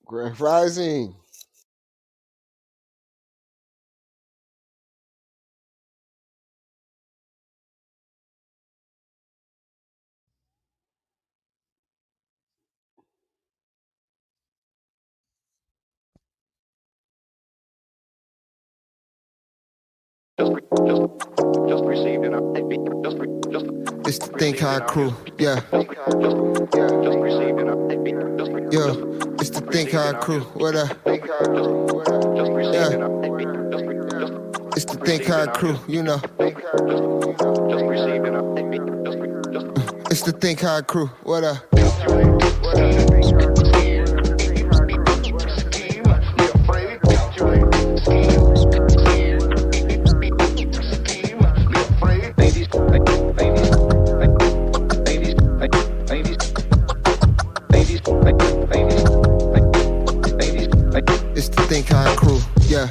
Grand Rising. It's the Think Hard crew. Yeah. Yeah. It's the Think Hard crew. What up? Yeah. It's the Think Hard crew, you know. It's the Think Hard crew. What up? It's the Think Hard crew. Yeah.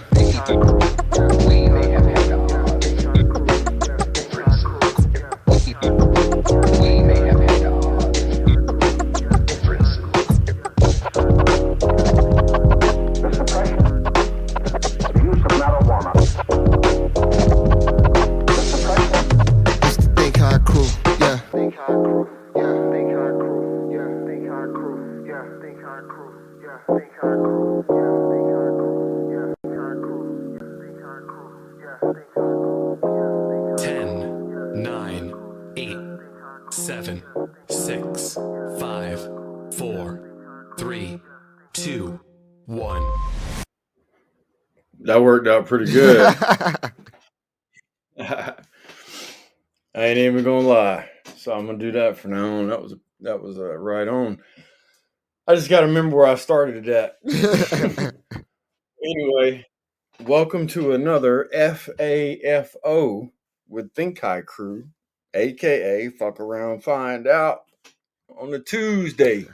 We may have had our differences. We may have had our differences. The suppression of use of marijuana. The suppression. It's the Think Hard crew. Yeah. Think Hard crew. Yeah. Think Hard crew. Yeah. Think Hard crew. Yeah. Think Hard crew. Yeah. Think Hard crew. Yeah. Think Hard crew. Yeah. Think Hard crew. Yeah. Think Hard crew. Yeah. Think Hard crew. 10, 9, 8, 7, 6, 5, 4, 3, 2, 1. That worked out pretty good. I ain't even gonna lie. So I'm gonna do that for now on. That was right on. I just gotta remember where I started at. Anyway, welcome to another FAFO with Think High Crew, aka Fuck Around Find Out on a Tuesday.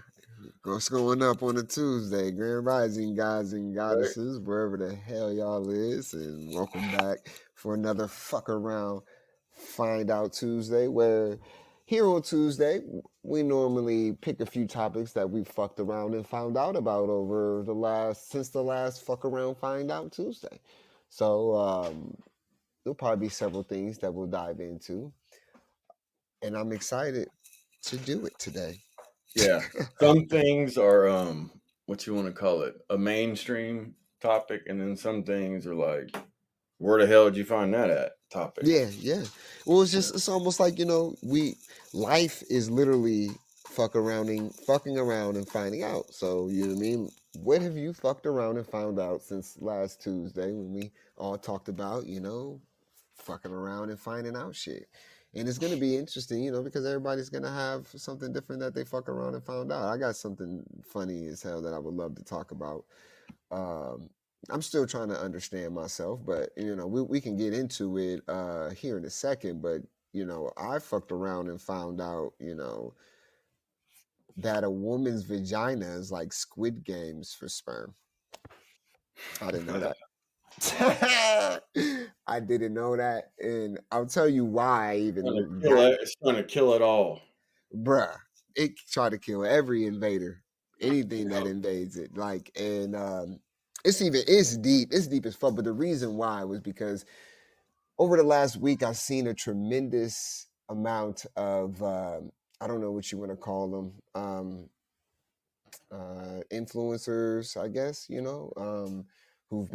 What's going up on a Tuesday? Grand Rising, guys and goddesses, wherever the hell y'all is, and welcome back for another Fuck Around Find Out Tuesday, where here on Tuesday, we normally pick a few topics that we fucked around and found out about since the last Fuck Around Find Out Tuesday. So, there'll probably be several things that we'll dive into, and I'm excited to do it today. Yeah. Some things are what you want to call it, a mainstream topic, and then some things are like, where the hell did you find that at topic? Yeah. Well, it's almost like, life is literally fucking around and finding out. So, you know what I mean? What have you fucked around and found out since last Tuesday when we all talked about, fucking around and finding out shit? And it's going to be interesting, because everybody's going to have something different that they fuck around and found out. I got something funny as hell that I would love to talk about. I'm still trying to understand myself, but we can get into it here in a second. But I fucked around and found out, that a woman's vagina is like Squid Games for sperm. I didn't know that. I didn't know that, and I'll tell you why. It's trying to kill it all, bruh. It tried to kill every invader, anything that invades it. It's deep. It's deep as fuck. But the reason why was because over the last week, I've seen a tremendous amount of I don't know what you want to call them, influencers, I guess, who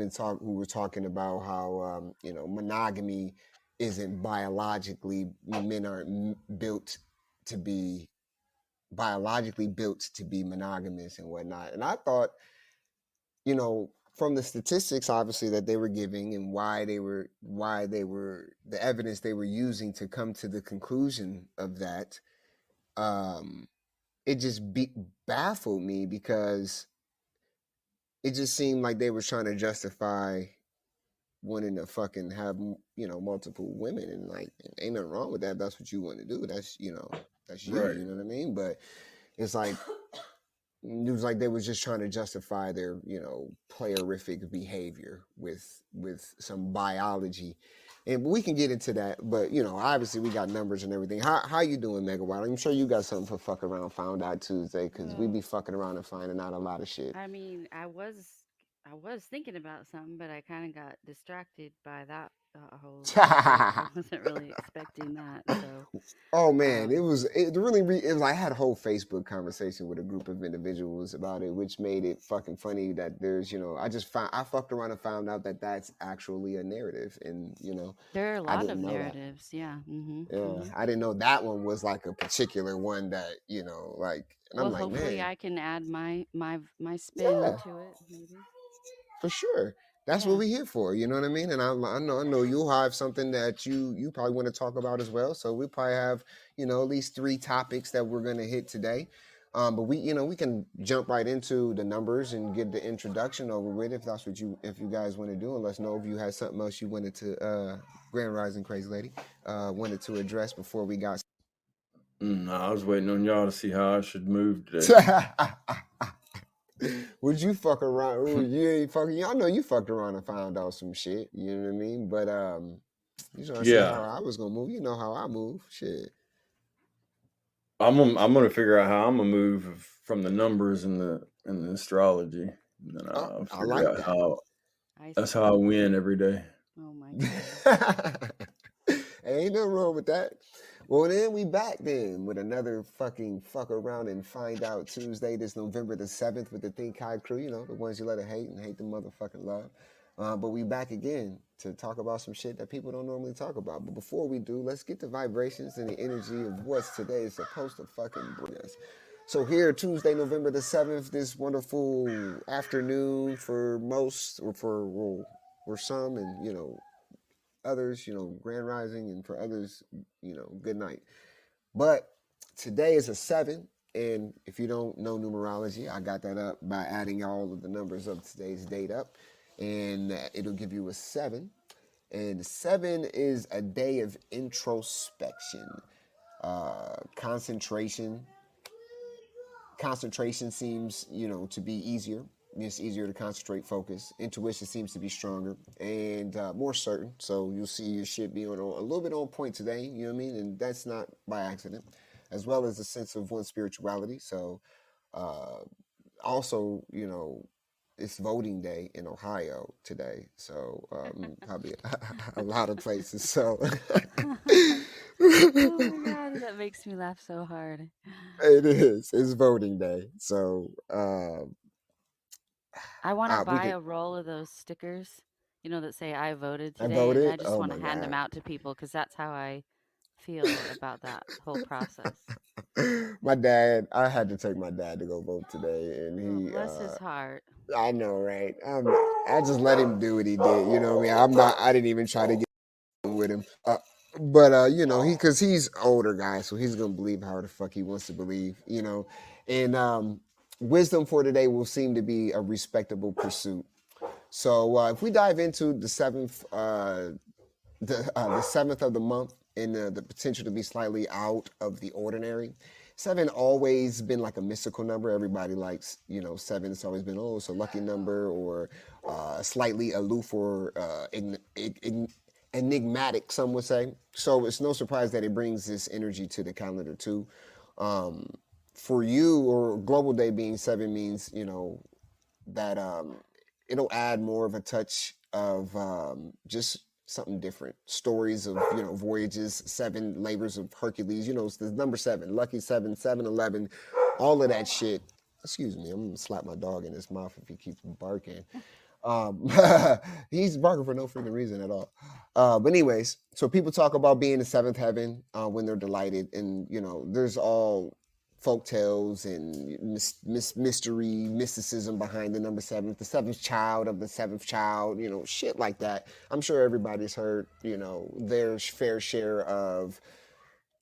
were talking about how monogamy isn't biologically, men aren't built to be biologically built to be monogamous and whatnot. And I thought, from the statistics obviously that they were giving and why they were the evidence they were using to come to the conclusion of that, um it just baffled me because it just seemed like they were trying to justify wanting to fucking have multiple women, and like ain't nothing wrong with that. If that's what you want to do. That's you. Right. You know what I mean? But it's like it was like they was just trying to justify their playerific behavior with some biology, and we can get into that. But obviously we got numbers and everything. How you doing, Mega Wild? I'm sure you got something for fuck around found out Tuesday, because we Well, be fucking around and finding out a lot of shit. I mean, I was thinking about something, but I kind of got distracted by that whole topic. I wasn't really expecting that. So, Oh man, um, it was, I had a whole Facebook conversation with a group of individuals about it, which made it fucking funny that there's, I fucked around and found out that that's actually a narrative, and there are a I lot of didn't know that. narratives. Yeah. Yeah, I didn't know that one was like a particular one that, like, and I'm Well, like, hopefully man, I can add my spin yeah, to it, maybe. for sure. That's what Yeah. we're here for. You know what I mean? And I know you'll have something that you probably want to talk about as well. So we probably have at least three topics that we're gonna hit today. But we can jump right into the numbers and get the introduction over with if that's what if you guys want to do. And let us know if you had something else you wanted to Grand Rising Crazy Lady wanted to address before we got. I was waiting on y'all to see how I should move today. Would you fuck around? Ooh, you ain't fucking. I know you fucked around and found out some shit. You know what I mean? But you trying to see how Yeah, I was gonna move? You know how I move. Shit. I'm gonna figure out how I'm gonna move from the numbers and the astrology, and then Oh, I'll I figure like out how. I That's how I see. win every day. Oh my God. that. Ain't nothing wrong with that. Well, then we back then with another fucking fuck around and find out Tuesday, this November the 7th with the Think High crew. The ones you let it hate and hate the motherfucking love. But we back again to talk about some shit that people don't normally talk about. But before we do, let's get the vibrations and the energy of what's today is supposed to fucking bring us. So here, Tuesday, November the 7th, this wonderful afternoon for most, or for some, and others, grand rising, and for others, good night. But today is a 7, and if you don't know numerology, I got that up by adding all of the numbers of today's date up, and it'll give you a 7. And 7 is a day of introspection, concentration. Concentration seems, to be easier. It's easier to concentrate, focus. Intuition seems to be stronger and more certain. So you'll see your shit being on a little bit on point today. You know what I mean? And that's not by accident, as well as a sense of one's spirituality. So uh, also, it's voting day in Ohio today. So probably a lot of places. So Oh my God, that makes me laugh so hard. it is. It's voting day. So I want to we buy could. a roll of those stickers, that say I voted I today, and I voted. just Oh want to my hand them god. out to people because that's how I feel about that whole process. My dad. I had to take my dad to go vote today, and Oh, he. bless his heart. I know, right? I just let him do what he did. You know what I mean? I'm not. I didn't even try to get with him. But because he's older guy, so he's gonna believe how the fuck he wants to believe. And wisdom for today will seem to be a respectable pursuit. So if we dive into the seventh of the month, and the potential to be slightly out of the ordinary. 7 always been like a mystical number. Everybody likes, 7. It's always been, oh, it's a lucky number, or slightly aloof, or enigmatic, some would say. So it's no surprise that it brings this energy to the calendar too. Um, for you, or Global Day being 7 means, that it'll add more of a touch of just something different. Stories of voyages, 7 labors of Hercules. It's the number 7, lucky 7, 7-11, all of that shit. Excuse me, I'm gonna slap my dog in his mouth if he keeps barking. Um, he's barking for no freaking reason at all. But anyways, so people talk about being the seventh heaven when they're delighted, and there's all folk tales and mystery, mysticism behind the number seven, the seventh child of the seventh child, shit like that. I'm sure everybody's heard, their fair share of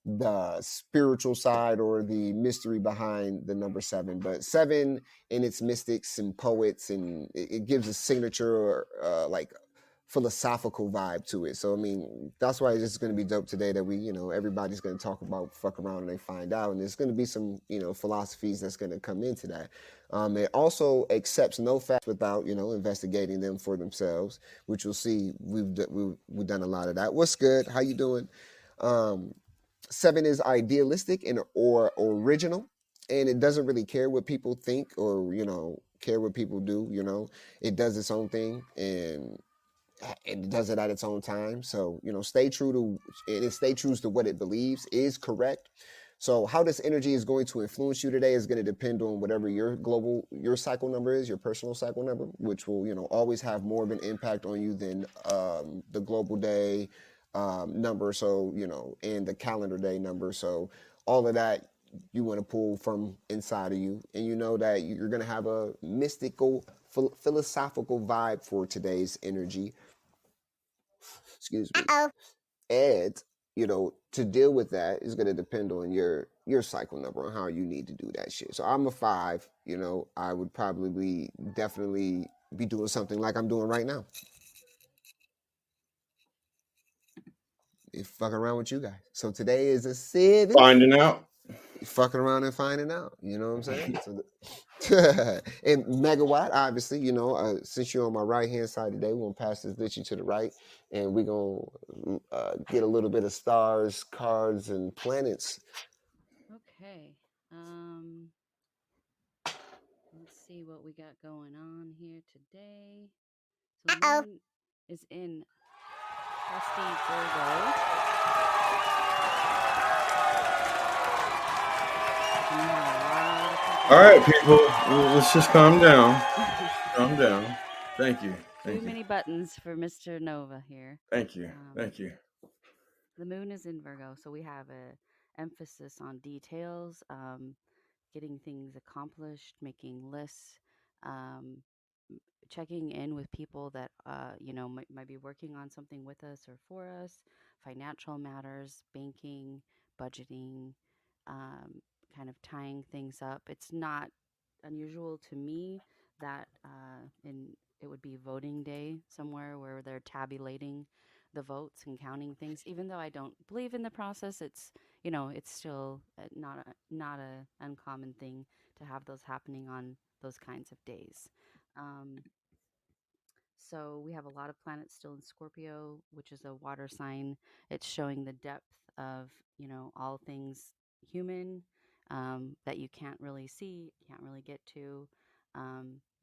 the spiritual side or the mystery behind the number seven. But seven and its mystics and poets, and it gives a signature like philosophical vibe to it. So I mean, that's why it's going to be dope today that everybody's going to talk about fuck around and they find out, and there's going to be some philosophies that's going to come into that. It also accepts no facts without investigating them for themselves, which you'll see we've done a lot of that. What's good? How you doing? Um, Seven is idealistic and or original, and it doesn't really care what people think or care what people do. It does its own thing, and it does it at its own time. So stay true to and stay true to what it believes is correct. So how this energy is going to influence you today is going to depend on whatever your cycle number is, your personal cycle number, which will always have more of an impact on you than the global day number. So and the calendar day number. So all of that you want to pull from inside of you, and that you're going to have a mystical philosophical vibe for today's energy. Excuse me. Uh-oh. And to deal with that is going to depend on your cycle number on how you need to do that shit. So I'm a five. I would probably definitely be doing something like I'm doing right now. If fucking around with you guys. So today is a seventh. Finding out. Fucking around and finding out. You know what I'm saying? And megawatt, obviously, since you're on my right hand side today, we're gonna pass this litchi to the right, and we're gonna get a little bit of stars, cards, and planets. Okay. Let's see what we got going on here today. So the moon is in trusty Virgo. And we have a lot of All right, people. people, let's just calm down. Calm down. Thank you. Too Thank you. many buttons for Mr. Nova here. Thank you. Um, Thank you. the moon is in Virgo, so we have a emphasis on details, getting things accomplished, making lists, um, checking in with people that might be working on something with us or for us, financial matters, banking, budgeting, um, kind of tying things up. It's not unusual to me that in it would be voting day somewhere where they're tabulating the votes and counting things. Even though I don't believe in the process, it's still not a uncommon thing to have those happening on those kinds of days. Um, so we have a lot of planets still in Scorpio, which is a water sign. It's showing the depth of, all things human that you can't really see, can't really get to.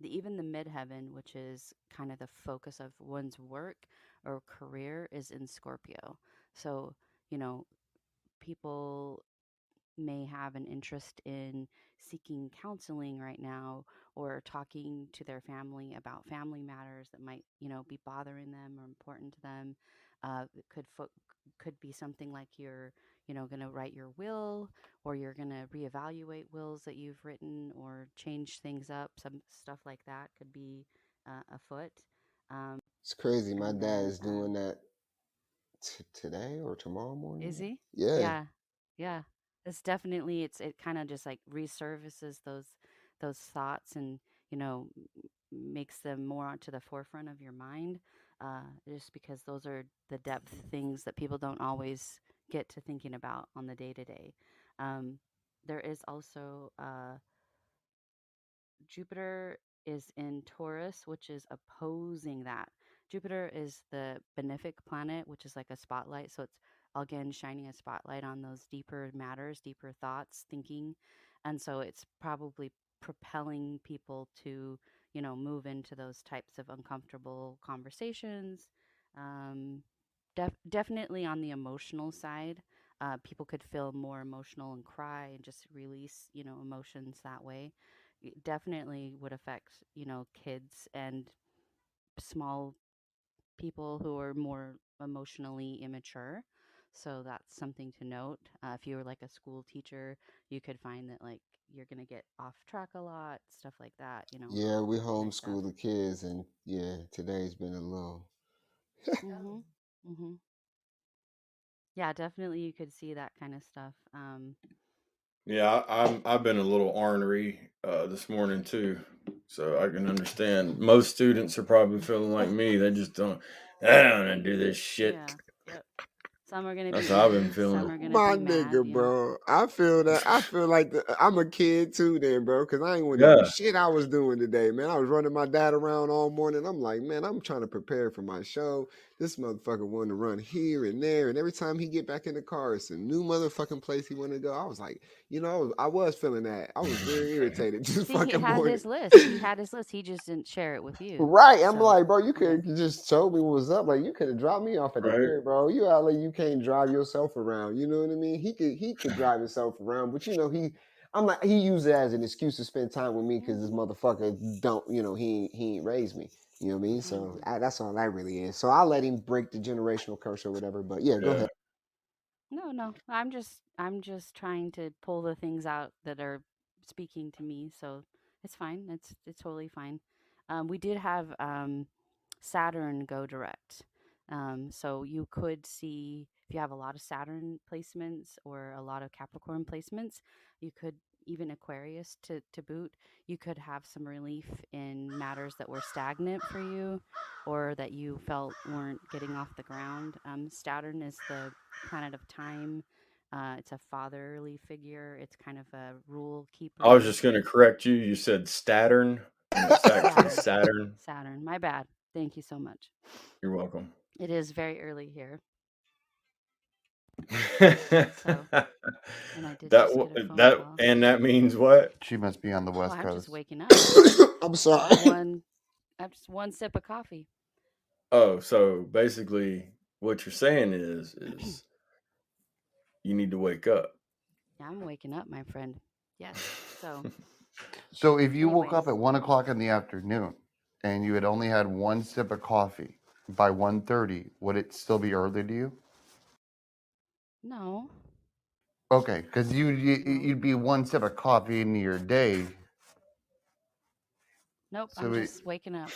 Even the midheaven, which is kind of the focus of one's work or career, is in Scorpio. So, you know, people may have an interest in seeking counseling right now or talking to their family about family matters that might be bothering them or important to them. It could be something like you're going to write your will, or you're going to reevaluate wills that you've written or change things up. Some stuff like that could be afoot. um, It's crazy. My and dad then is doing that today or tomorrow Is morning. he? Yeah, Yeah. Yeah. It's definitely it kind of just like resurfaces those thoughts and, makes them more onto the forefront of your mind. Just because those are the depth things that people don't always get to thinking about on the day to day. There is also Jupiter is in Taurus, which is opposing that. Jupiter is the benefic planet, which is like a spotlight. So it's again shining a spotlight on those deeper matters, deeper thoughts, thinking. And so it's probably propelling people to, move into those types of uncomfortable conversations. Um, Definitely on the emotional side. People could feel more emotional and cry and just release, emotions that way. It definitely would affect, kids and small people who are more emotionally immature. So that's something to note. If you were like a school teacher, you could find that like you're gonna get off track a lot, stuff like that. Yeah, we Nice stuff. homeschool the kids, and yeah, today's been a little. Mhm. Mhm. Yeah, definitely you could see that kind of stuff. Yeah, I've been a little ornery this morning too, so I can understand. Most students are probably feeling like me. They just don't. I don't want to do this shit. Yeah. Yep. Some are gonna That's be how I've been eager, some feeling. are gonna My be mad. nigga, bro. I feel that. I feel like I'm a kid too, then, bro. Cause I ain't want to do Yeah, shit I was doing today, man. I was running my dad around all morning. I'm like, man, I'm trying to prepare for my show. This motherfucker wanted to run here and there, and every time he get back in the car, it's a new motherfucking place he want to go. I was like, I was feeling that. I was very irritated this See, he fucking had morning. his list. He had his list. He just didn't share it with you. Right. I'm So, like, bro, you yeah. could have just told me what was up. Like, you could have dropped me off at the right. crib, bro. You out like you can't drive yourself around. You know what I mean? He could drive himself around, but I'm like he used it as an excuse to spend time with me because this Mhm. motherfucker don't, he ain't raised me. You know what I mean? Mhm. So that's all that really is. So I'll let him break the generational curse or whatever. But yeah, go Yeah, ahead. No, no. I'm just trying to pull the things out that are speaking to me, so it's fine. It's totally fine. We did have Saturn go direct. So you could see if you have a lot of Saturn placements or a lot of Capricorn placements, you could even Aquarius to boot, you could have some relief in matters that were stagnant for you or that you felt weren't getting off the ground. Saturn is the planet of time. It's a fatherly figure. It's kind of a rule I was keeper. just gonna correct you. You said Saturn, and it's actually Saturn. Saturn. Saturn. My bad. Thank you so much. You're welcome. It is very early here. So, that and I did just get a phone that call. and that means what? She must be on the Oh, West I'm just Coast. waking up. I'm I have sorry. one. I have just one sip of coffee. Oh, so basically, what you're saying is you need to wake up. Yeah, I'm waking up, my friend. Yes. So, So if you woke up anyways, at 1 o'clock in the afternoon and you had only had one sip of coffee by 1:30, would it still be early to you? no, Okay, because no, you'd be one sip of coffee into your day. nope. I'm So just waking up.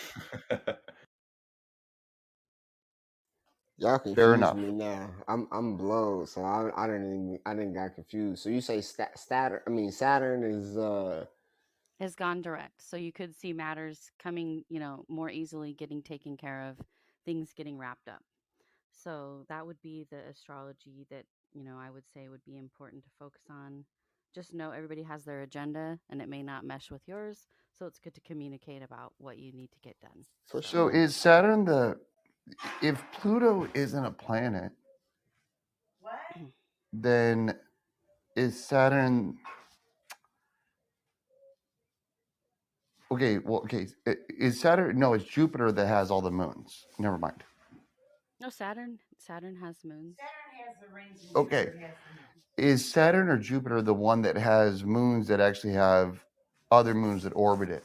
Y'all fair confused enough. me now. I'm blown. So I didn't got confused. So you say Saturn is Has gone direct. So you could see matters coming, more easily getting taken care of, things getting wrapped up. So that would be the astrology that, I would say would be important to focus on. Just know everybody has their agenda and it may not mesh with yours. So it's good to communicate about what you need to get done. for So, So sure. is Saturn if Pluto isn't a planet, then is Saturn okay? Well, okay, is Saturn? No, it's Jupiter that has all the moons. Never mind. no, Saturn has moons. Okay, is Saturn or Jupiter the one that has moons that actually have other moons that orbit it?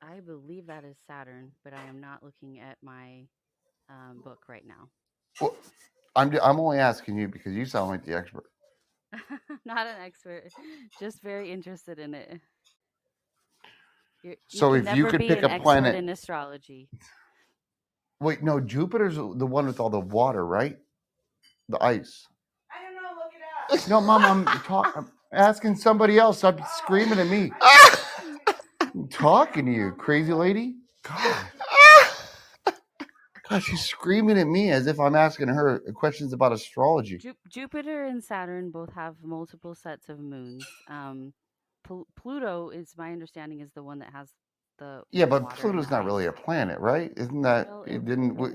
I believe that is Saturn, but I am not looking at my book right now. Well, I'm only asking you because you sound like the expert. Not an expert, just very interested in it. You So can if you never could be pick an a expert planet, in astrology. wait, no, Jupiter's the one with all the water, right? The ice. No, Mom, I'm asking somebody else. Stop screaming at me. I'm talking to you, crazy lady. God, God, she's screaming at me as if I'm asking her questions about astrology. Jupiter and Saturn both have multiple sets of moons. Pluto is my understanding is the one that has the Yeah, but water and Pluto's the not really ice. a planet, right? Isn't that Well, it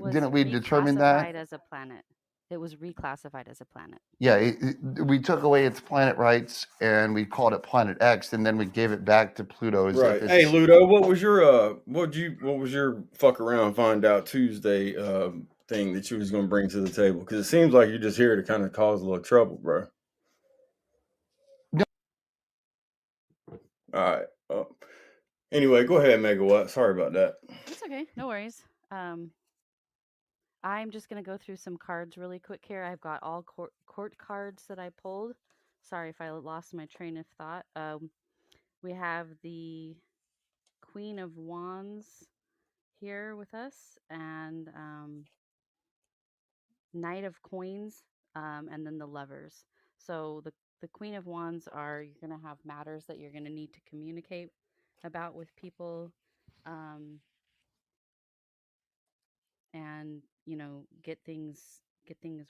was didn't we determine that? reclassified as a planet. It was reclassified as a planet. Yeah, we took away its planet rights and we called it Planet X, and then we gave it back to Pluto as if Right. Hey, it's. Ludo, what was your fuck around find out Tuesday thing that you was gonna bring to the table? Because it seems like you're just here to kind of cause a little trouble, bro. No, All right. Anyway, go ahead, Megawatt. Sorry about that. It's okay, no worries. I'm just gonna go through some cards really quick here. I've got all court cards that I pulled. Sorry if I lost my train of thought. We have the Queen of Wands here with us, and Knight of Coins, and then the Lovers. So the Queen of Wands are, you're gonna have matters that you're gonna need to communicate about with people. Um, and get things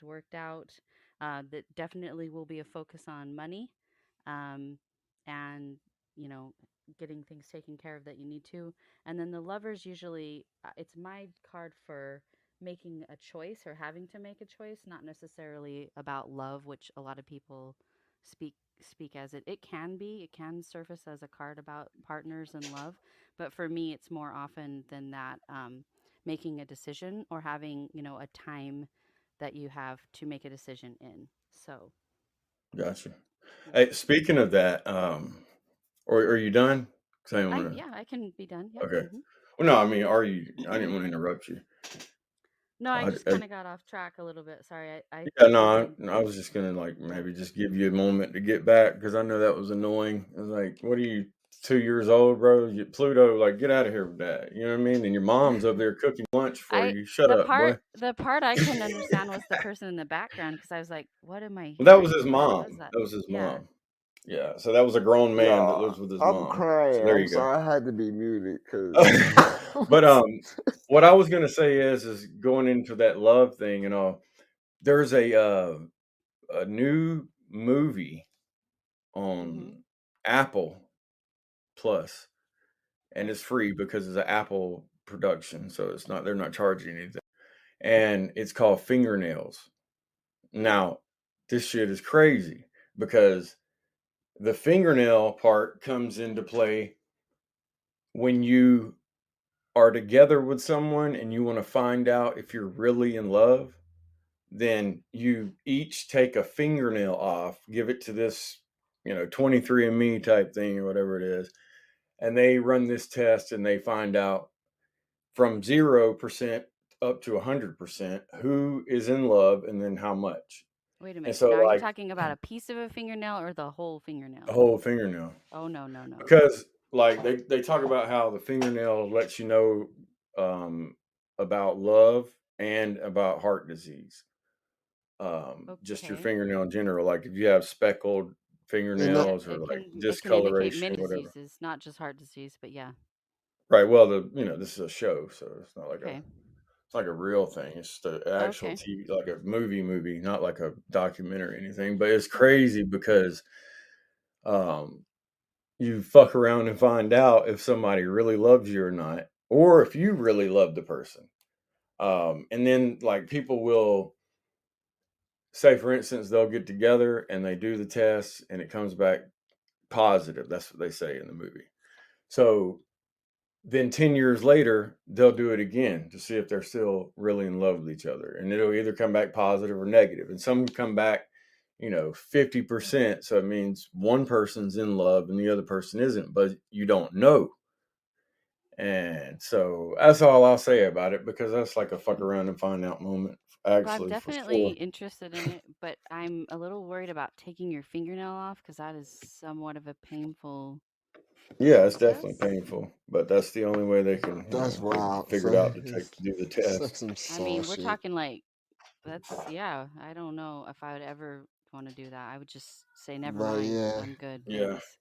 worked out. That definitely will be a focus on money, um, and you know getting things taken care of that you need to. And then the lovers, usually it's my card for making a choice or having to make a choice, not necessarily about love, which a lot of people speak speak as it can surface as a card about partners and love, but for me it's more often than that, making a decision or having, a time that you have to make a decision in. So, Gotcha. yeah. Hey, speaking of that, or are you done? 'Cause I didn't I want yeah, I can be done. to. Yep. Okay. Well, no, I mean, are you? I didn't want to interrupt you. No, I just I kind of got off track a little bit. Sorry. I Yeah, think no, I'm I was just gonna like yeah. maybe just give you a moment to get back because I know that was annoying. I was like, "What are you, 2 years old, bro? You Pluto, like get out of here with that." You know what I mean? And your mom's over there cooking lunch for I you. Shut up, boy. the part I couldn't understand was the person in the background, because I was like, what am I Well, that was hearing? his What was mom. that? That was his Yeah. mom. Yeah, so that was a grown man that Yo, lives with his I'm mom. So crying. there I'm you go. sorry I had to be muted because. But what I was gonna say is going into that love thing and all. There's a new movie Mhm. on Apple Plus, and Okay. it's free because it's an Apple production, so they're not charging anything. And it's called Fingernails. Now, this shit is crazy because the fingernail part comes into play when you are together with someone and you want to find out if you're really in love. Then you each take a fingernail off, give it to this, 23andMe type thing or whatever it is, and they run this test and they find out from 0% up to 100% who is in love and then how much. Wait a And minute. so, Now, are you like, talking about a piece of a fingernail or the whole a fingernail? whole fingernail. Oh, no, no, no. Because, like, they talk about how the fingernail lets you know about love and about heart disease. Just your Okay. fingernail in general. Like, if you have speckled And that, Yeah, fingernails or like it can indicate discoloration, many whatever. diseases, not just heart disease, but yeah. Right. Well, this is a show, so it's not like Okay. it's like a real thing. It's the actual Okay. TV, like a movie, not like a documentary or anything. But it's Okay. crazy because um, you fuck around and find out if somebody really loves you or not, or if you really love the person. And then like people will say, for instance, they'll get together and they do the test and it comes back positive. That's what they say in the movie. So then 10 years later, they'll do it again to see if they're still really in love with each other. And it'll either come back positive or negative. And some come back, 50%. So it means one person's in love and the other person isn't, but you don't know. And so that's all I'll say about it because that's like a fuck around and find out moment, Well, I'm actually, for definitely sure. interested in it, but I'm a little worried about taking your fingernail off, because that is somewhat of a painful Yeah, it's definitely process. painful, but that's the only way they can, that's wild. figure it So out to do the it's like test. some I saw mean, we're shit. talking like, yeah, I don't know if I would ever want to do that. I would just say, never But mind. yeah, I'm good. Yeah. Thanks.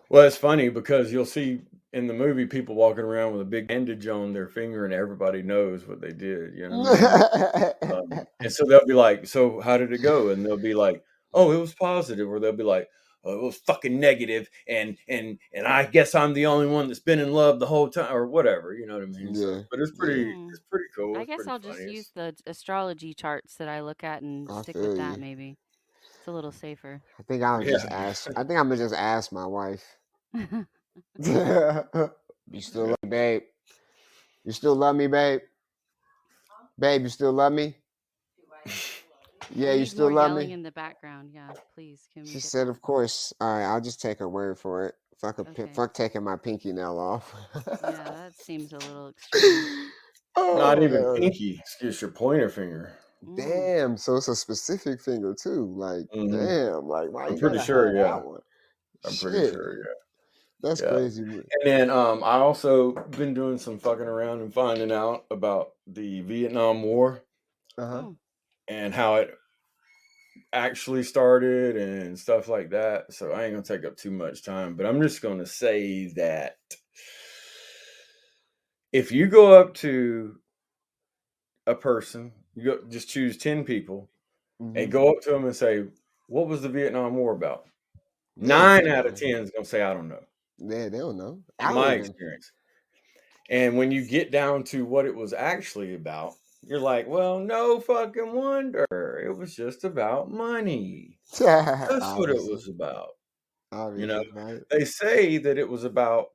Well, it's funny because you'll see in the movie people walking around with a big bandage on their finger and everybody knows what they did. You know what I mean? And so they'll be like, "So how did it go?" And they'll be like, "Oh, it was positive," or they'll be like, "Oh, it was fucking negative," and I guess I'm the only one that's been in love the whole time, or whatever. You know what I mean? So, yeah, but it's yeah. Hmm. pretty cool. I It's guess pretty I'll funny. just use the astrology charts that I look at and I stick with feel that, you. maybe. It's a little safer. I think I'll Yeah, just ask. I think I'm gonna just ask my wife. You still love me, babe? You still love me, babe? Babe, you still love me? Yeah, We you need still more love yelling me? in the background. Yeah, please. Can we She get said, that? of course. All right, I'll just take her word for it. Okay. fuck taking my pinky nail off. Yeah, that seems a little extreme. Not Oh even man. pinky. It's just your pointer finger. Mm. Damn, so it's a specific finger too. Like, Hmm. damn, like why I'm you pretty gotta sure. have Yeah, that one? I'm pretty Shit, sure. that's Yeah. crazy. And then I also been doing some fucking around and finding out about the Vietnam War Uh-huh. Mm. and how it actually started and stuff like that. So I ain't gonna take up too much time, but I'm just gonna say that if you go up to a person, you go just choose 10 people and Hmm. go up to them and say, "What was the Vietnam War about?" Yeah, 9 they out of know. 10 is gonna say, "I don't know." Yeah, they don't know. I In don't my even. experience. And when you get down to what it was actually about, you're like, well, no fucking wonder. It was just about money. That's what it Obviously, was about. You know, obviously, right? they say that it was about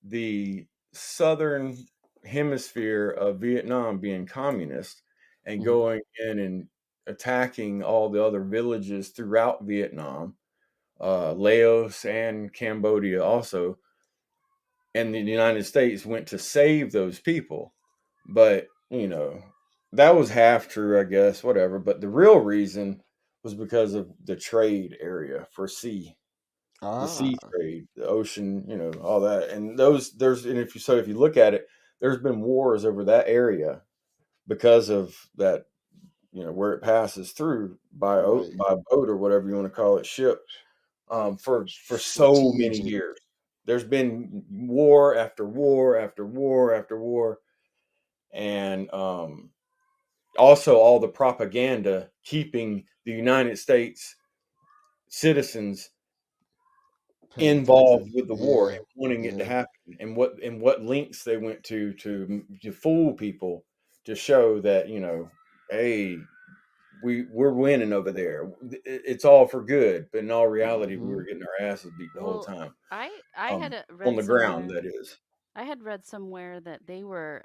the southern hemisphere of Vietnam being communist and Hmm. going in and attacking all the other villages throughout Vietnam, Laos and Cambodia also, and the United States went to save those people. But, that was half true, I guess, whatever. But the real reason was because of the trade area for the sea Ah, trade, the ocean, all that. And if you look at it, there's been wars over that area because of that, where it passes through right. by boat or whatever you want to call it, ship, for so many Strategic. years. There's been war after war after war after war, and also all the propaganda keeping the United States citizens Paying involved attention. with the war Yeah, and wanting it to yeah. happen, and what lengths they went to fool people to show that hey, we're winning over there. It's all for good, but in all reality, we Hmm. were getting our asses beat the whole Well, time. I had On read the ground, somewhere. that is. I had read somewhere that they were.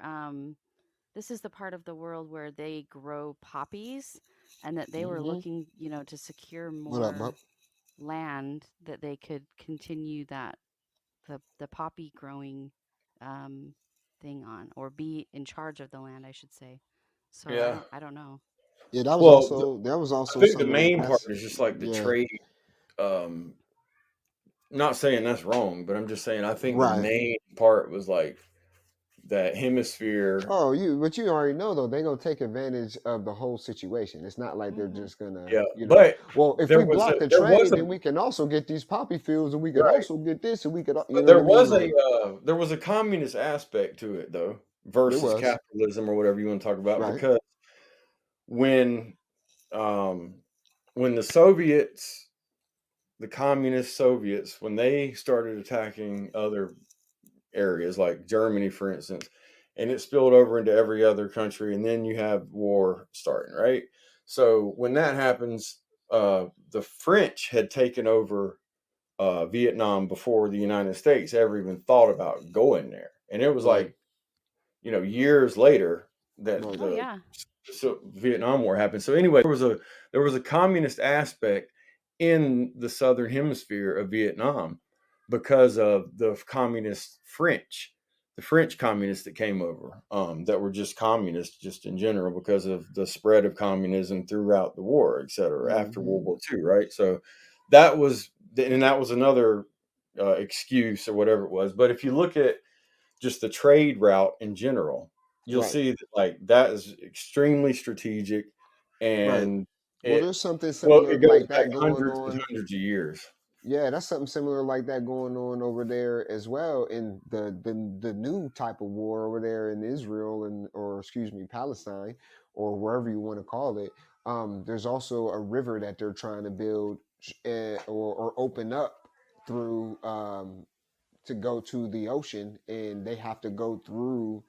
This is the part of the world where they grow poppies, and that they were Hmm. looking, to secure What up, more Mup? land that they could continue the poppy growing um, thing on, or be in charge of the land, I should say. So Yeah. I don't know. Yeah, Well, that was I also think the some of the main part that's is just like the yeah, trade. Um, Not saying that's wrong, but I'm just saying I think the right. main part was like that hemisphere. Oh, but you already know though, they're gonna take advantage of the whole situation. It's not like they're Hmm. just gonna, Yeah, but well, if there we was a block the there was trade, a then we can also get these poppy fields and we could right, also get this and we could, you but know what I mean? Like there was a communist aspect to it though there versus was, capitalism or whatever you want to talk about, right, because when um when the communist Soviets, when they started attacking other areas like Germany, for instance, and it spilled over into every other country, and then you have war starting, right? So when that happens, the French had taken over Vietnam before the United States ever even thought about going there, and it was right, like years later that right. Oh the yeah. Vietnam War happened. So anyway, there was a communist aspect in the southern hemisphere of Vietnam because of the French communists that came over, that were just communists just in general because of the spread of communism throughout the war, et cetera, after Hmm. World War II, right? So that was another excuse or whatever it was. But if you look at just the trade route in general, you'll Right, see that like that is extremely strategic, right. and Well, it there's something well similar it goes like back that going hundreds and on. hundreds of years. Yeah, that's something similar like that going on over there as well in the new type of war over there in Israel and or excuse me Palestine or wherever you want to call it. There's also a river that they're trying to build or open up through to go to the ocean, and they have to go through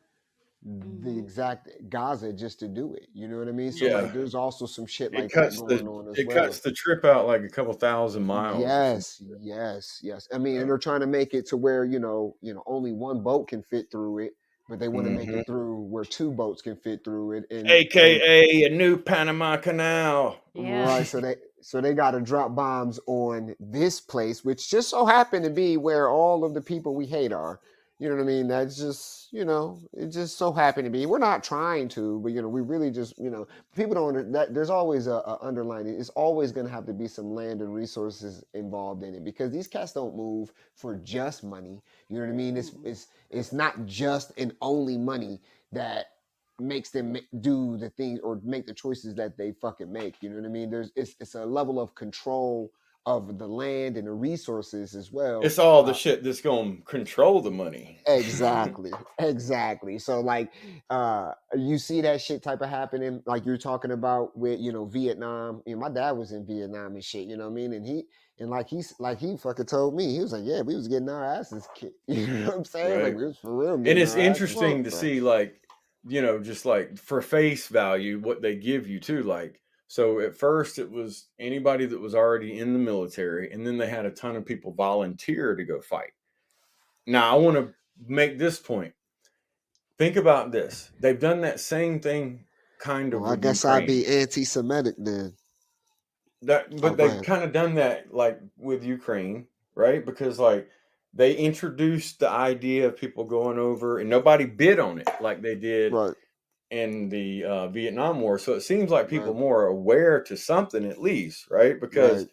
the Hmm. exact Gaza just to do it. You know what I mean? So Yeah, like, there's also some shit it like that cuts the going on as it well. cuts the trip out like a couple thousand miles or something. Yes, yes, yes. I mean, Yeah. and they're trying to make it to where only one boat can fit through it, but they want to make Hmm. it through where two boats can fit through it, and AKA a new Panama Canal. right, Yeah. so they So they got to drop bombs on this place, which just so happened to be where all of the people we hate are. You know what I mean? That's just, it just so happened to be. We're not trying to, but we really just, people don't. That there's always a underlying. It's always going to have to be some land and resources involved in it because these cats don't move for just money. You know what I mean? It's Mm-mm. it's it's not just and only money that makes them do the things or make the choices that they fucking make. You know what I mean? It's a level of control of the land and the resources as well. It's all the shit that's gonna control the money. Exactly, exactly. So like, you see that shit type of happening, like you're talking about with Vietnam. My dad was in Vietnam and shit. You know what I mean? And he fucking told me he was like, yeah, we was getting our asses kicked. You know what I'm saying? Like Right. we was for real And getting it's our asses Well, interesting kicked, to bro. see, like, just like for face value, what they give you too. Like, so at first it was anybody that was already in the military, and then they had a ton of people volunteer to go fight. Now, I want to make this point. Think about this. They've done that same thing kind Well, of I with guess I'd Ukraine. be anti-Semitic then. Oh, But go they've ahead. kind of done that like with Ukraine, right? Because like they introduced the idea of people going over and nobody bid on it like they did Right, in the Vietnam War. So it seems like people right, more aware to something at least, right? Because right.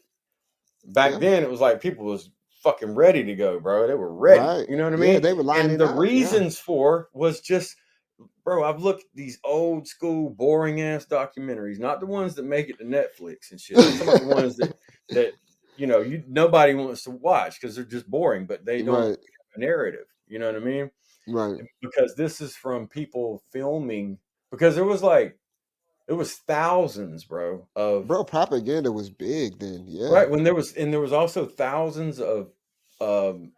back Yeah, then it was like people was fucking ready to go, bro. They were ready. right. You know what I Yeah, mean? they were And lining the up. Yeah, reasons for was just, bro, I've looked at these old school boring ass documentaries, not the ones that make it to Netflix and shit. I'm talking about the ones that nobody wants to watch because they're just boring, but they don't right, have a narrative. You know what I mean? right. Because this is from people filming because it was thousands, bro, of Bro, propaganda was big then. Yeah, right when there was also thousands of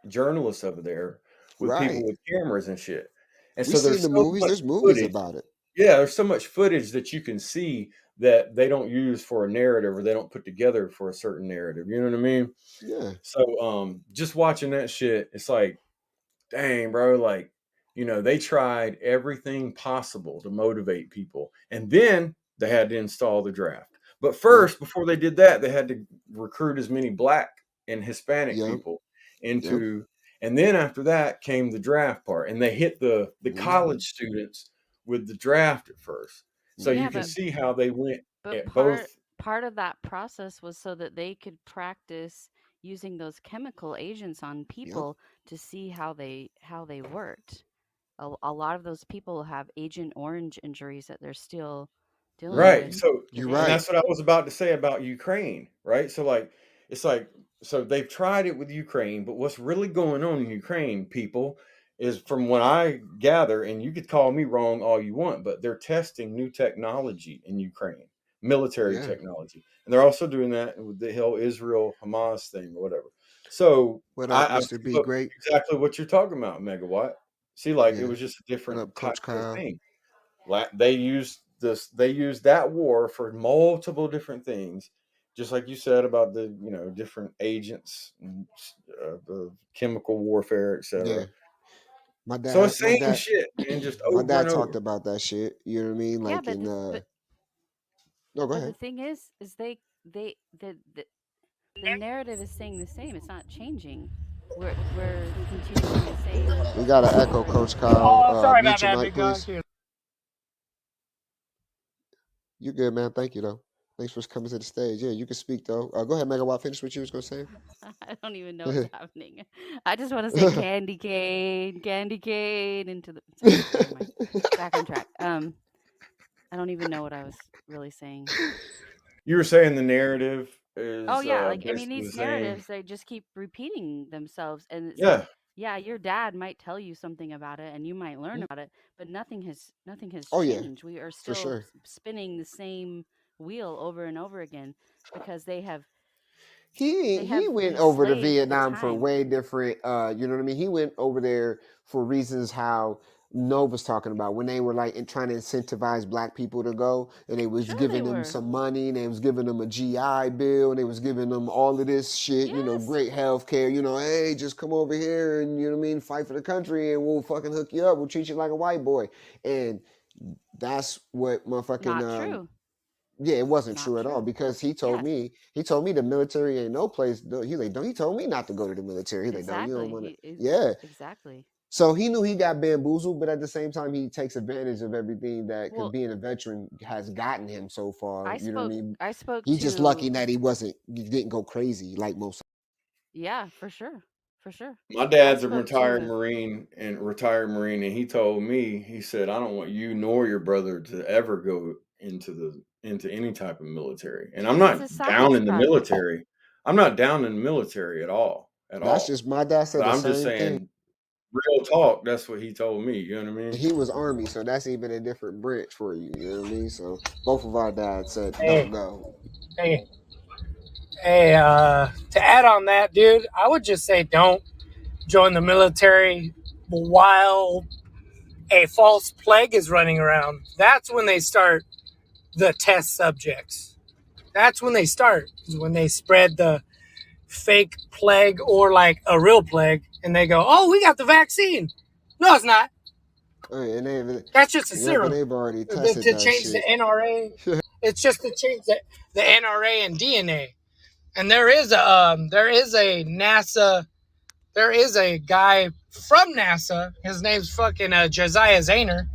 journalists over there with people right. with cameras and shit. And We so seen there's the so movies. much There's movies footage. about it. Yeah, there's so much footage that you can see that they don't use for a narrative or they don't put together for a certain narrative. You know what I mean? Yeah, So just watching that shit, it's like, dang, bro, like, they tried everything possible to motivate people. And then they had to install the draft. But yeah, first, before they did that, they had to recruit as many black and Hispanic yeah, people yeah. into, and then after that came the draft part. And they hit the Hmm. college students with the draft at first. So yeah, you Hmm. can see how they went but at both. part of that process was so that they could practice using those chemical agents on Yep. people to see how they worked. A lot of those people have Agent Orange injuries that they're still dealing Right. with Hmm. So, You're and right. today. that's what I was about to say about Ukraine, right? So, like, it's like, so they've tried it with Ukraine, but what's really going on in Ukraine, people, is from what I gather, and you could call me wrong all you want, but they're testing new technology in Ukraine, military Yeah. technology. And they're also doing that with the whole Israel Hamas thing or whatever. So, What up, I've Mr. B? looked Great. exactly what you're talking about, Megawatt. See, like, it Yeah. was just a What different up, type Coach of Kyle? thing. They used this. They used that war for multiple different things, just like you said about the different agents, and, the chemical warfare, Yeah. etc. My So dad. it's My same dad. shit, man, just My over dad and talked over. about that shit. You know what I mean? Yeah, Like in. No, go but the ahead. thing is they the narrative is staying the same. It's not changing. We're continuing the same. We got an echo, Coach Kyle. Oh, sorry about Mute your that, mic, big dog. please. You good, man? Thank you, though. Thanks for coming to the stage. Yeah, you can speak though. Go ahead, Megawatt. Finish what you was gonna I don't even know what's say. happening. I just want to say candy cane into the sorry, never mind. Back on track. I don't even know what I was really saying. You were saying the narrative Oh is yeah, like I mean basically the these same. narratives they just keep repeating themselves and it's like Yeah, yeah, your dad might tell you something about it and you might learn about it, but nothing has Oh yeah, changed. We are for still sure. spinning the same wheel over and over again because He they he have went over to enslaved the Vietnam for time. way different. You know what I mean? He went over there for reasons how Nova's talking about when they were like trying to incentivize black people to go, and they was Sure they giving them were. some money, and they was giving them a GI Bill, and they was giving them all of this shit. Yes. Great health care. Hey, just come over here and you know what I mean, fight for the country, and we'll fucking hook you up. We'll treat you like a white boy, and that's what motherfucking Not true. Yeah, it wasn't Not true at all true. because he told Yeah, me the military ain't no place. He's like, don't. He told me not to go to the military. He's like, don't you don't exactly. want to? He is Yeah. exactly. So he knew he got bamboozled, but at the same time, he takes advantage of everything that, because Well, being a veteran has gotten him so far. I You know what I spoke mean? I spoke He's just lucky to that he didn't go crazy like most. yeah, for sure. For sure. My I dad's a spoke to retired Marine, and he told me, he said, I don't want you nor your brother to ever go into any type of military. And I'm because it's a not down science in the project. military. I'm not down in the military at all. At That's all. just my dad But said the I'm just same thing. saying, real talk, that's what he told me. You know what I mean? He was Army, so that's even a different branch for you. You know what I mean? So both of our dads said, "Don't Hey, go." hey, hey, to add on that, dude, I would just say don't join the military while a false plague is running around. That's when they start the test subjects. That's when they start, is when they spread the fake plague or like a real plague and they go, oh, we got the vaccine. No, it's not. And That's just a but serum they've already tested to that change the shit. NRA. It's just to change the NRA and DNA. And there is a NASA, there is a guy from NASA. His name's fucking Josiah Zahner,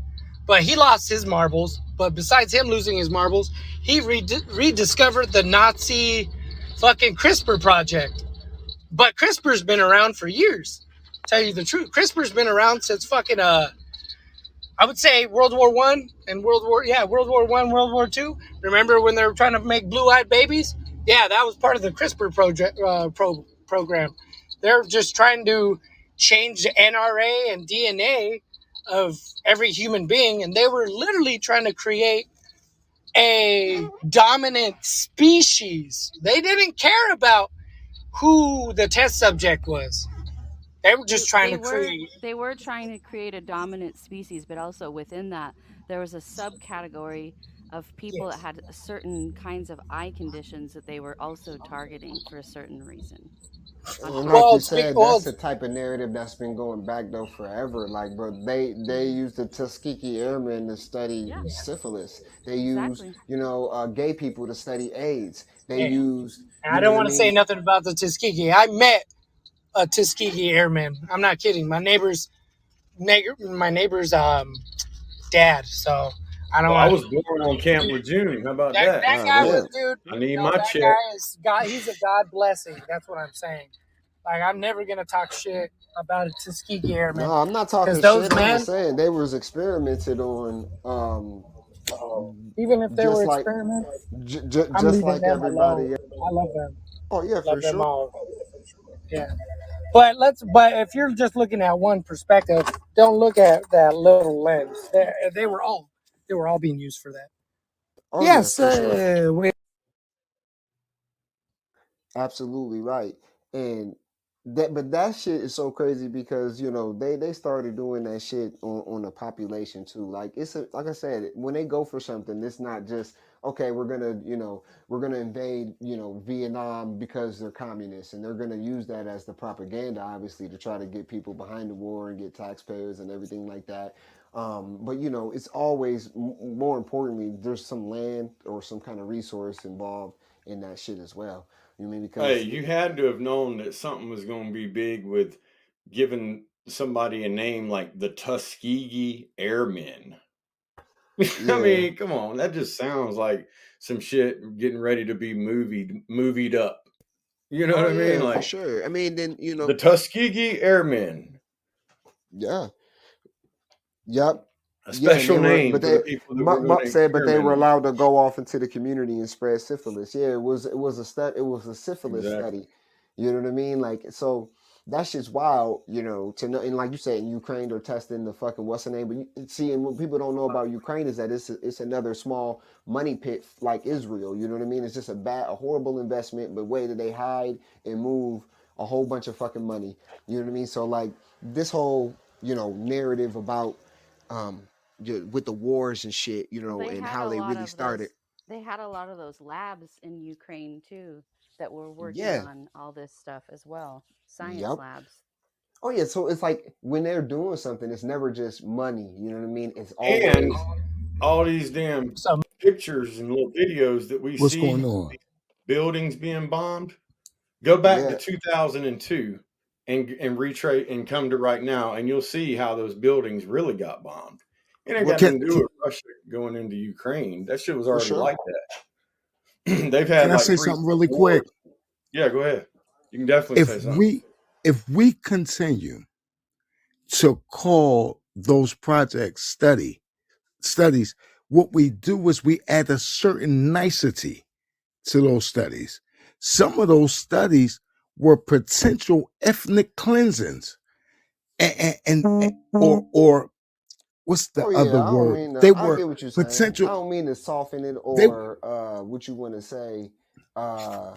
but he lost his marbles. But besides him losing his marbles, he rediscovered the Nazi fucking CRISPR project. But CRISPR's been around for years. Tell you the truth, CRISPR's been around since fucking I would say World War One and World War One, World War Two. Remember when they were trying to make blue-eyed babies? Yeah, that was part of the CRISPR program. They're just trying to change the NRA and DNA of every human being, and they were literally trying to create a dominant species. They didn't care about who the test subject was. They were They just trying they to were create. they were trying to create a dominant species, but also within that there was a subcategory of people that Yes. had certain kinds of eye conditions that they were also targeting for a certain reason on And like Well, you purpose. said, well, that's the type of narrative that's been going back though forever. Like, bro, they Hmm. used the Tuskegee Airmen to study Yeah, syphilis. They used, exactly. gay people to study AIDS. They hey, used, I you know don't what I want to say mean? nothing about the Tuskegee. I met a Tuskegee Airman. I'm not kidding. My neighbor's dad. So I don't Well, I want was born on Camp Lejeune. How about that. that? That Oh guy damn. was, dude. I need No, my that check. guy is God. He's a God blessing. That's what I'm saying. Like I'm never gonna talk shit about a Tuskegee No, Airman I'm not because talking those shit. I'm men, just saying they was experimented on, even if they were just like, experiments, I'm just leaving like them alone. everybody else. I love them. Oh yeah, Love for them sure. all. Yeah. But if you're just looking at one perspective, don't look at that little lens. They were all being used for that. Oh yeah, Yes, for sure. wait. Absolutely right. And but that shit is so crazy because they started doing that shit on the population too. Like like I said, when they go for something, it's not just okay, we're gonna invade, Vietnam because they're communists and they're gonna use that as the propaganda, obviously, to try to get people behind the war and get taxpayers and everything like that. But it's always more importantly, there's some land or some kind of resource involved in that shit as well. You mean Hey, because you had to have known that something was going to be big with giving somebody a name like the Tuskegee Airmen. I yeah. mean, come on, that just sounds like some shit getting ready to be movied up. You know what Oh I mean? yeah, for Like sure. I mean, then the Tuskegee Airmen, yeah, yep, a yeah, and they special were, name but for the they people that we're going Mup to said, but they experiment were on. allowed to go off into the community and spread syphilis. Yeah, it was a stud, it was a syphilis Exactly. study. You know what I mean? Like so. That shit's wild, to know. And like you said, in Ukraine, they're testing the fucking what's the name. But see, and what people don't know about Ukraine is that it's another small money pit like Israel. You know what I mean? It's just a horrible investment, but way that they hide and move a whole bunch of fucking money. You know what I mean? So like this whole narrative about um with the wars and shit, Well, they and had how a they lot really of started. those. They had a lot of those labs in Ukraine too that were working Yeah. on all this stuff as well. Science Yep. labs. Oh yeah, so it's like when they're doing something, it's never just money. You know what I mean? It's And always all these damn Some pictures and little videos that we What's going see on? buildings being bombed, go back to Yeah. 2002 and retrace and come to right now, and you'll see how those buildings really got bombed. It ain't Well, got Can, nothing to do with Russia going into Ukraine. That shit was for already sure. like that. They've can had I like say three something really wars. quick? Yeah, go ahead. You can definitely If say something. we continue to call those projects studies, what we do is we add a certain nicety to those studies. Some of those studies were potential ethnic cleansings, or what's the Oh yeah, other I don't word? mean to, They I were get what you're saying. I potential. don't mean to soften it They or what you want to say, uh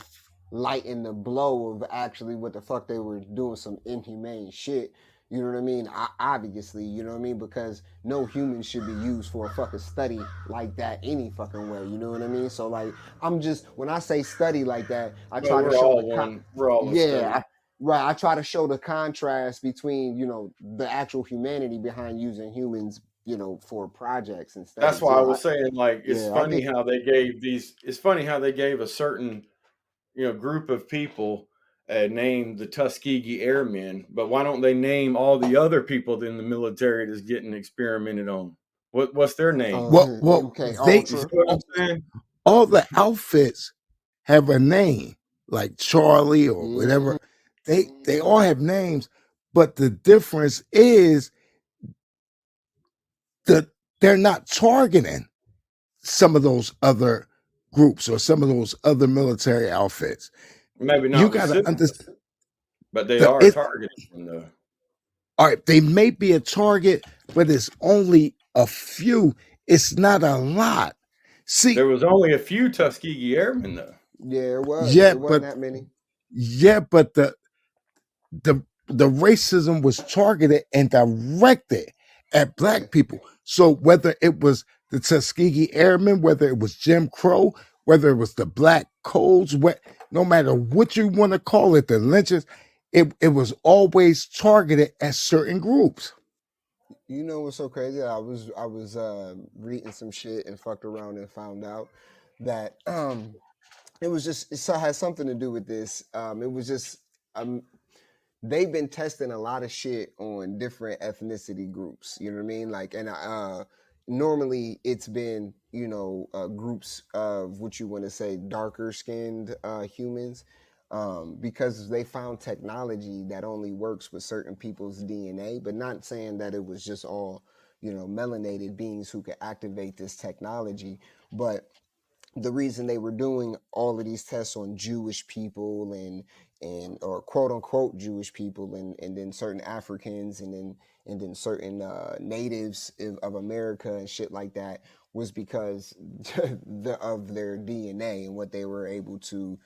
lighten the blow of actually what the fuck they were doing some inhumane shit. You know what I mean? Obviously, you know what I mean, because no human should be used for a fucking study like that any fucking way. You know what I mean? So like, I'm just when I say study like that, I Well, try to we're show the all one. We're all a yeah, study. right. I try to show the contrast between the actual humanity behind using humans, for projects and That's studies. why I Yeah, was saying, like, it's I funny get. how they gave these. It's funny how they gave a certain, group of people a name, the Tuskegee Airmen. But why don't they name all the other people in the military that's getting experimented on? What's their name? well MK they You see Ultra. what I'm saying? all the outfits have a name, like Charlie or Hmm. whatever. They all have names, but the difference is that they're not targeting some of those other groups or some of those other military outfits. Maybe You not got to specific, understand but they that are it. targeting them though. All right, they may be a target, but it's only a few. It's not a lot. See, There was only a few Tuskegee Airmen though. Yeah, it was. yeah, It wasn't but that many. the racism was targeted and directed at Yeah. black people. So whether it was the Tuskegee Airmen, whether it was Jim Crow, whether it was the Black Codes, no matter what you want to call it, the lynchers, it was always targeted at certain groups. You know what's so crazy? I was reading some shit and fucked around and found out that it was just it had something to do with this. It was just um they've been testing a lot of shit on different ethnicity groups. You know what I mean? Like, and normally it's been groups of what you want to say darker skinned humans, because they found technology that only works with certain people's DNA, but not saying that it was just all melanated beings who could activate this technology, but the reason they were doing all of these tests on Jewish people and or quote unquote Jewish people and then certain Africans and then certain natives of America and shit like that was because of their DNA and what they were able to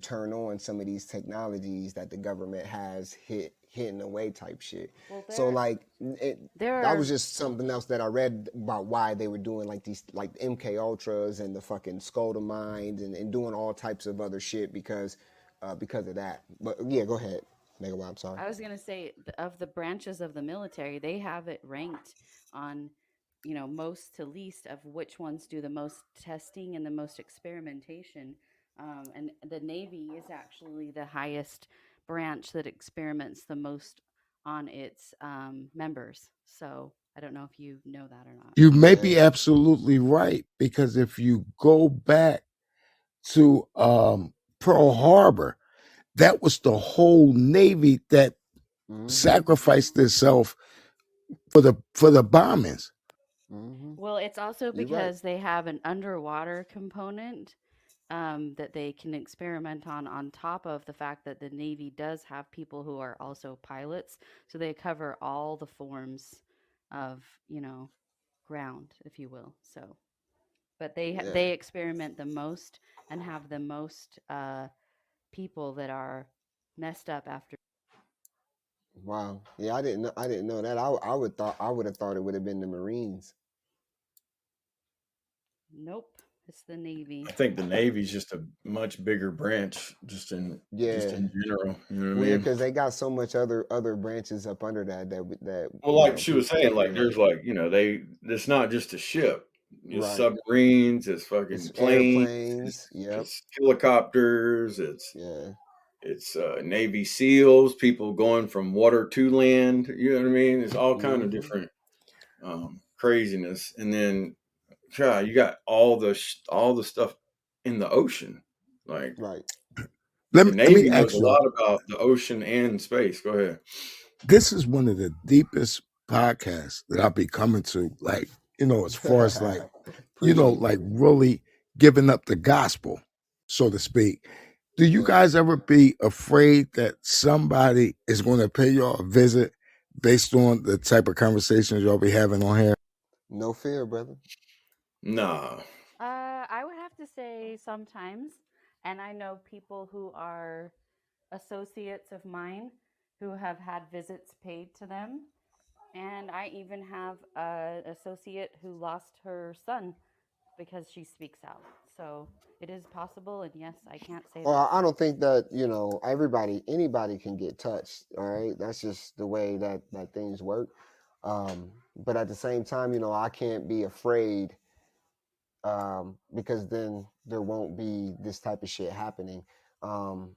turn on some of these technologies that the government has hidden away type shit. Well, So there like there that was are just something else that I read about why they were doing like these like MK Ultras and the fucking Skull Mind and doing all types of other shit because of that. But yeah, go ahead, Megawa. I'm sorry. I was gonna say of the branches of the military, they have it ranked on, most to least of which ones do the most testing and the most experimentation. And the Navy is actually the highest branch that experiments the most on its members. So I don't know if you know that or not. You may Yeah. be absolutely right, because if you go back to Pearl Harbor, that was the whole Navy that Mm-hmm. sacrificed itself for the bombings. Mm-hmm. Well, it's also You're right. because they have an underwater component that they can experiment on top of the fact that the Navy does have people who are also pilots. So they cover all the forms of, ground, if you will. So, but Yeah. they experiment the most and have the most people that are messed up after. Wow. Yeah, I didn't know that. I would have thought it would have been the Marines. Nope, it's the Navy. I think the Navy's just a much bigger branch, just Yeah. in general. You know what Well, I yeah, mean? because they got so much other branches up under that Well, like she was people saying, can't like really. there's like it's not just a ship. It's Right. submarines, it's It's fucking planes, airplanes. Yep. it's helicopters, Yeah. it's Navy SEALs, people going from water to land. You know what I mean? It's all kind of Hmm. different craziness, and then you got all the stuff in the ocean. Like Right. the let me Navy knows ask a you. lot about the ocean and space. Go ahead. This is one of the deepest podcasts that I'll be coming to. Like, as far as like, Appreciate like that. really giving up the gospel, so to speak. Do you Yeah. guys ever be afraid that somebody is going to pay y'all a visit based on the type of conversations y'all be having on here? No fear, brother. Nah. I would have to say sometimes, and I know people who are associates of mine who have had visits paid to them. And I even have an associate who lost her son because she speaks out. So it is possible. And yes, I can't say that Well, it's I not. don't think that anybody can get touched. All right, that's just the way that things work. But at the same time, I can't be afraid, because then there won't be this type of shit happening. Um,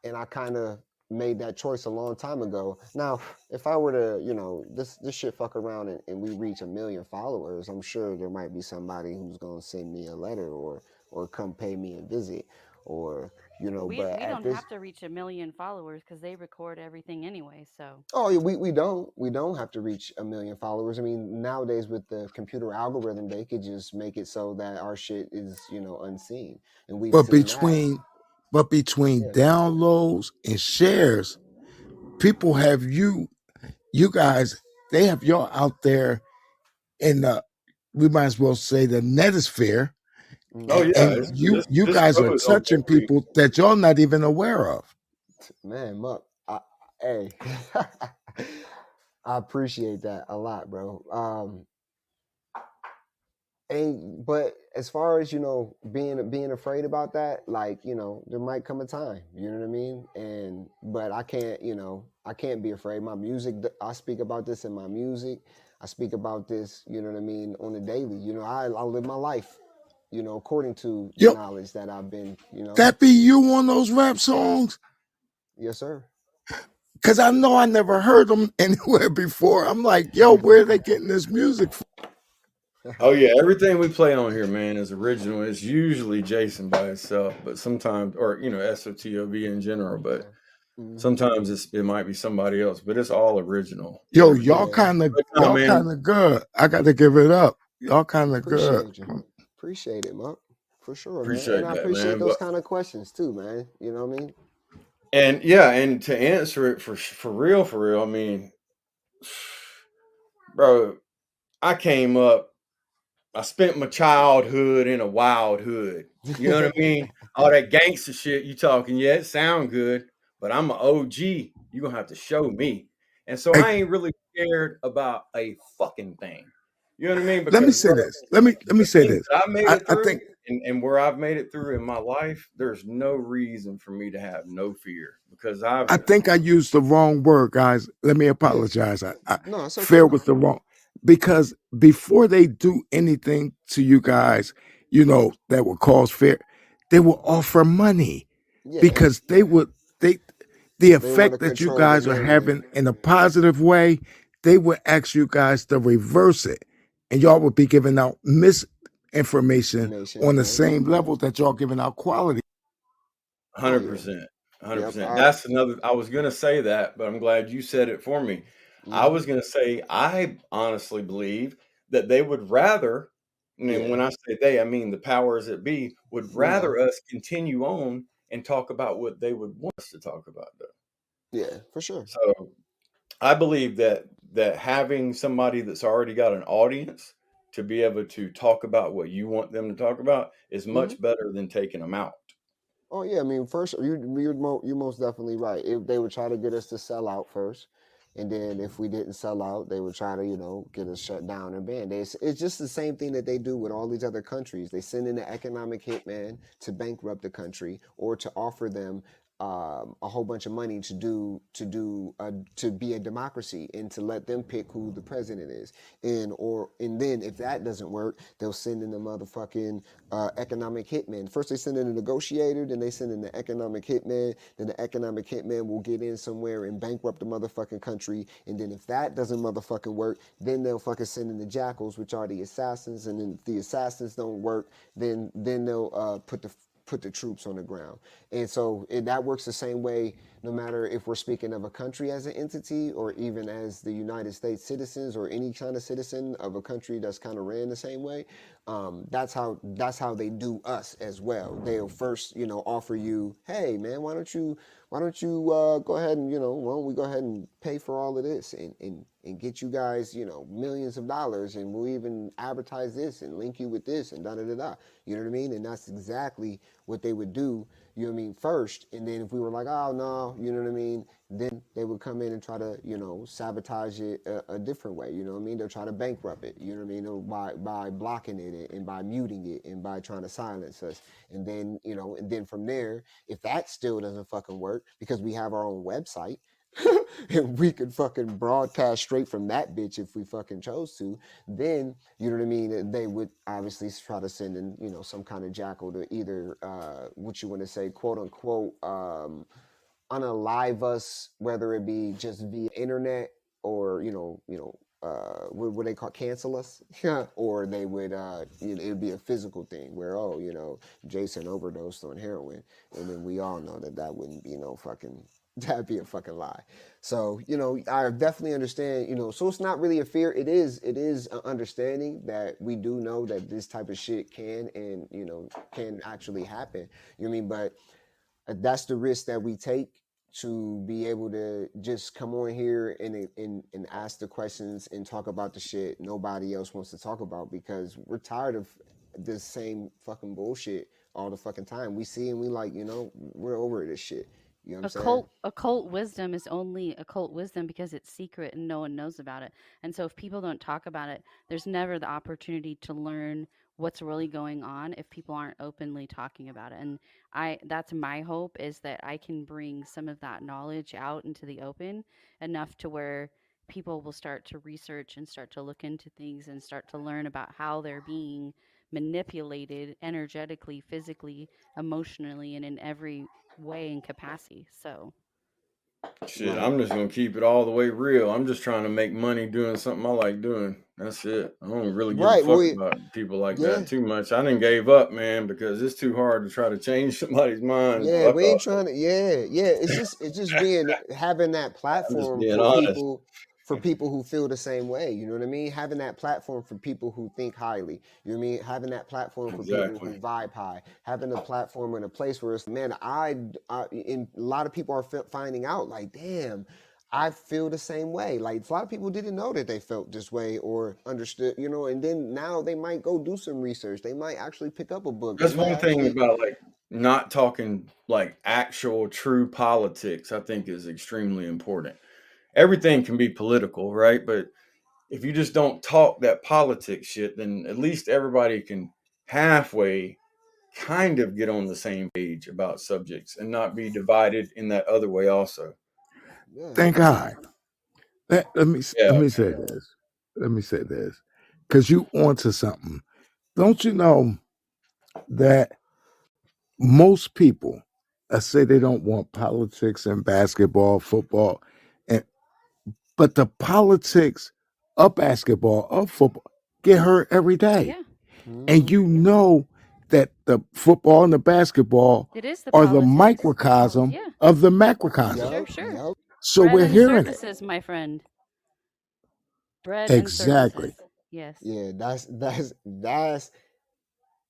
and I kind of made that choice a long time ago. Now, if I were to, this shit fuck around and we reach 1 million followers, I'm sure there might be somebody who's gonna send me a letter or come pay me a visit, or But We at don't this, have to reach 1 million followers because they record everything anyway. So oh yeah, we don't have to reach 1 million followers. I mean, nowadays with the computer algorithm, they could just make it so that our shit is unseen, and we've But seen that. between but between Yeah. downloads and shares, people have you guys, they have y'all out there in the, we might as well say, the netosphere, Oh and, Hmm. yeah, and it's, you this you this guys are goes on touching every. people that y'all not even aware of. Man, Muck, hey, I appreciate that a lot, bro. And but as far as being afraid about that, like there might come a time, you know what I mean. And but I can't be afraid. My music, I speak about this in my music. I speak about this, you know what I mean, on the daily. I live my life, according to the Yo, knowledge that I've been. that be you on those rap songs? Yes, sir. Because I know I never heard them anywhere before. I'm like, yo, where are they getting this music from? Oh yeah, everything we play on here, man, is original. It's usually Jason by itself, but sometimes, or SOTOB in general, but Okay. Hmm. sometimes it might be somebody else. But it's all original. Yo, Everything. Yeah. But no, y'all man. kind of good. I got to give it up. Y'all kind of good. Appreciate you. Appreciate it, Mark. For sure, man. And Appreciate I that, appreciate man. those But kind of questions too, man. You know what I mean? and yeah, and to answer it for real. I mean, bro, I came up. I spent my childhood in a wild hood. You know what I mean? All that gangster shit you talking, yeah, it sound good, but I'm an OG. You gonna have to show me. And so Hey, I ain't really scared about a fucking thing. You know what I mean? let me Because say bro, this. Let me the say things this. that I made I, it I through think and where I've made it through in my life, there's no reason for me to have no fear because I've I think I used the wrong word, guys. Let me Yeah. apologize. I No, it's fair okay. with the wrong, because before they do anything to you guys, that would cause fear, they will offer money, Yeah. because they the They want to effect that you control the guys are narrative. having in a positive way, they would ask you guys to reverse it, and y'all would be giving out misinformation Information, on the right? same level that y'all giving out quality. Oh yeah. 100%. Yep. 100%. That's another. I was going to say that, but I'm glad you said it for me. I Hmm. was going to say, I honestly believe that they would rather, and Yeah. when I say they, I mean the powers that be, would We know. rather us continue on and talk about what they would want us to talk about, though. Yeah, for sure. So I believe that having somebody that's already got an audience to be able to talk about what you want them to talk about is Hmm. much better than taking them out. Oh yeah, I mean, first you most definitely right. If they would try to get us to sell out first, and then if we didn't sell out, they would try to get us shut down and banned. It's just the same thing that they do with all these other countries. They send in an economic hitman to bankrupt the country or to offer them a whole bunch of money to be a democracy and to let them pick who the president is. And then if that doesn't work, they'll send in the motherfucking economic hitman. First they send in a negotiator, then they send in the economic hitman. Then the economic hitman will get in somewhere and bankrupt the motherfucking country. And then if that doesn't motherfucking work, then they'll fucking send in the jackals, which are the assassins. And then if the assassins don't work, then they'll put the troops on the ground. And so that works the same way, no matter if we're speaking of a country as an entity or even as the United States citizens or any kind of citizen of a country that's kind of ran the same way. That's how they do us as well. They'll first, offer you, hey man, why don't you go ahead and why don't we go ahead and pay for all of this and get you guys millions of dollars, and we'll even advertise this and link you with this and da da da da. You know what I mean? And that's exactly what they would do. You know what I mean? First, and then if we were like, oh no, you know what I mean? Then they would come in and try to, sabotage it a different way. You know what I mean? They'll try to bankrupt it. You know what I mean? Or by blocking it and by muting it and by trying to silence us. And then, and then from there, if that still doesn't fucking work, because we have our own website, and we could fucking broadcast straight from that bitch if we fucking chose to, then you know what I mean, they would obviously try to send in some kind of jackal to either what you want to say, quote unquote, unalive us, whether it be just via internet or what would they call, cancel us? Or they would it would be a physical thing where, oh, Jason overdosed on heroin, and then we all know that that wouldn't be no fucking, that'd be a fucking lie. So I definitely understand. So it's not really a fear. It is an understanding that we do know that this type of shit can and can actually happen. You know what I mean? But that's the risk that we take to be able to just come on here and ask the questions and talk about the shit nobody else wants to talk about, because we're tired of this same fucking bullshit all the fucking time. We see and we like, we're over this shit. You know what I'm saying? Occult wisdom is only occult wisdom because it's secret and no one knows about it. And so if people don't talk about it, there's never the opportunity to learn what's really going on if people aren't openly talking about it. And that's my hope, is that I can bring some of that knowledge out into the open enough to where people will start to research and start to look into things and start to learn about how they're being manipulated energetically, physically, emotionally, and in every way and capacity. So, Shit, Right. I'm just gonna keep it all the way real. I'm just trying to make money doing something I like doing. That's it. I don't really give a Right. fuck Well, about people like yeah. that too much. I didn't gave up, man, because it's too hard to try to change somebody's mind. Yeah, Fuck we all ain't trying to. Yeah, yeah. It's just being having that that. I'm just platform being honest. for people who feel the same way. You know what I mean? Having that platform for people who think highly. You know what I mean? Having that platform for people Exactly. who vibe high. Having a platform in a place where it's, man, and a lot of people are finding out like, damn, I feel the same way. Like a lot of people didn't know that they felt this way or understood. And then now they might go do some research. They might actually pick up a book. They That's might one thing actually. about like not talking like actual true politics, I think is extremely important. Everything can be political, right? But if you just don't talk that politics shit, then at least everybody can halfway kind of get on the same page about subjects and not be divided in that other way also. Yeah, Thank God. absolutely. Let Yeah. me say this. Let me say this, because you onto something. Don't you know that most people say they don't want politics in basketball, football, and but the politics of basketball, of football, get hurt every day. yeah, And Hmm. you know that the football and the basketball it is the are the politics. microcosm Yeah, of the macrocosm. sure, Yup, sure. yup. So Bread we're and hearing it. circuses, my friend. Bread and Exactly. circuses. Yes. Yeah, that's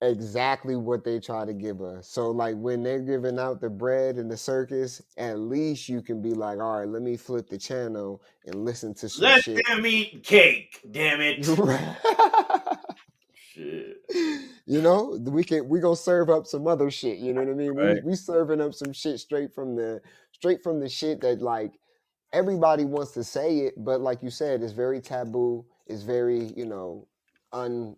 exactly what they try to give us. So like when they're giving out the bread and the circus, at least you can be like, all right, let me flip the channel and listen to some Let shit. them eat cake, damn it. Right. Shit. We gonna serve up some other shit. You know what I mean? We Right. we serving up some shit straight from the shit that like everybody wants to say it, but like you said, it's very taboo. It's very un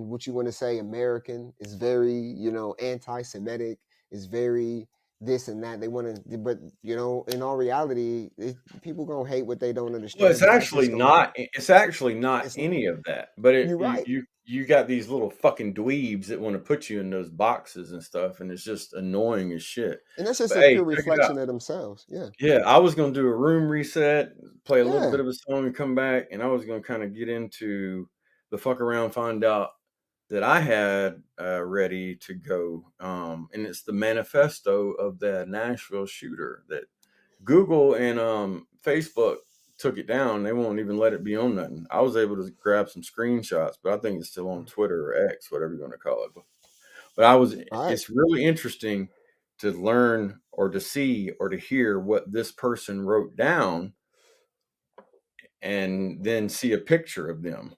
what you want to say, American. It's very anti-Semitic. It's very this and that. They want to, but in all reality, people gonna hate what they don't Well, understand. But that's just gonna. it's actually not It's any of that. But you're right, you got these little fucking dweebs that want to put you in those boxes and stuff, and it's just annoying as shit. and that's just But a hey, pure check it out. reflection of themselves. Yeah, Yeah, I was gonna do a room reset, play a little yeah. bit of a song, and come back, and I was gonna kind of get into the fuck around, find out that I had ready to go, and it's the manifesto of the Nashville shooter that Google and Facebook took it down. They won't even let it be on nothing. I was able to grab some screenshots, but I think it's still on Twitter or X, whatever you're going to call it. But All right. it's really interesting to learn or to see or to hear what this person wrote down and then see a picture of them.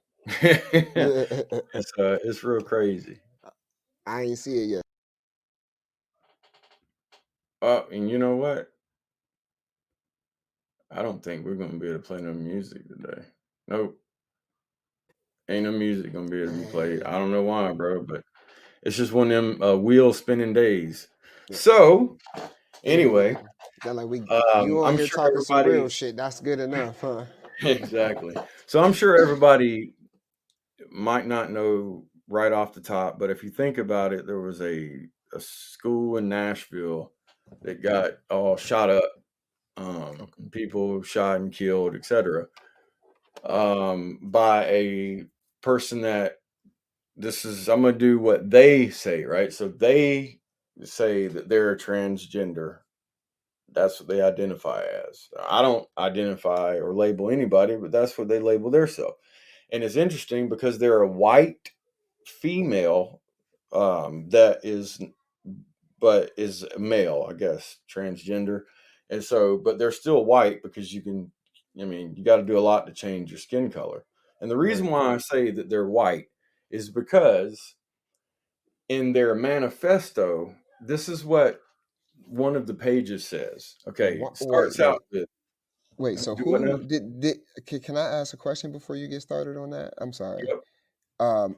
It's real crazy. I ain't see it yet. Oh, and you know what? I don't think we're gonna be able to play no music today. Nope. Ain't no music gonna be able to be played. I Man, don't know why, bro, but it's just one of them wheel spinning days. yeah. So Anywho, anyway, that like you on I'm here sure talking some real everybody shit. That's good enough, huh? exactly. So I'm sure everybody might not know right off the top, but if you think about it, there was a school in Nashville that got all shot up, Okay. people shot and killed, etc. By a person that this is I'm gonna do what they say, right? So they say that they're a transgender. That's what they identify as. I don't identify or label anybody, but that's what they label themselves. And it's interesting because they're a white female that is male, I guess, transgender. And so, but they're still white because I mean, you got to do a lot to change your skin color. And the reason Right. why I say that they're white is because in their manifesto, this is what one of the pages says. Okay, Wait, starts out with wait. So do what now? who did? Can I ask a question before you get started on that? I'm sorry. Yep.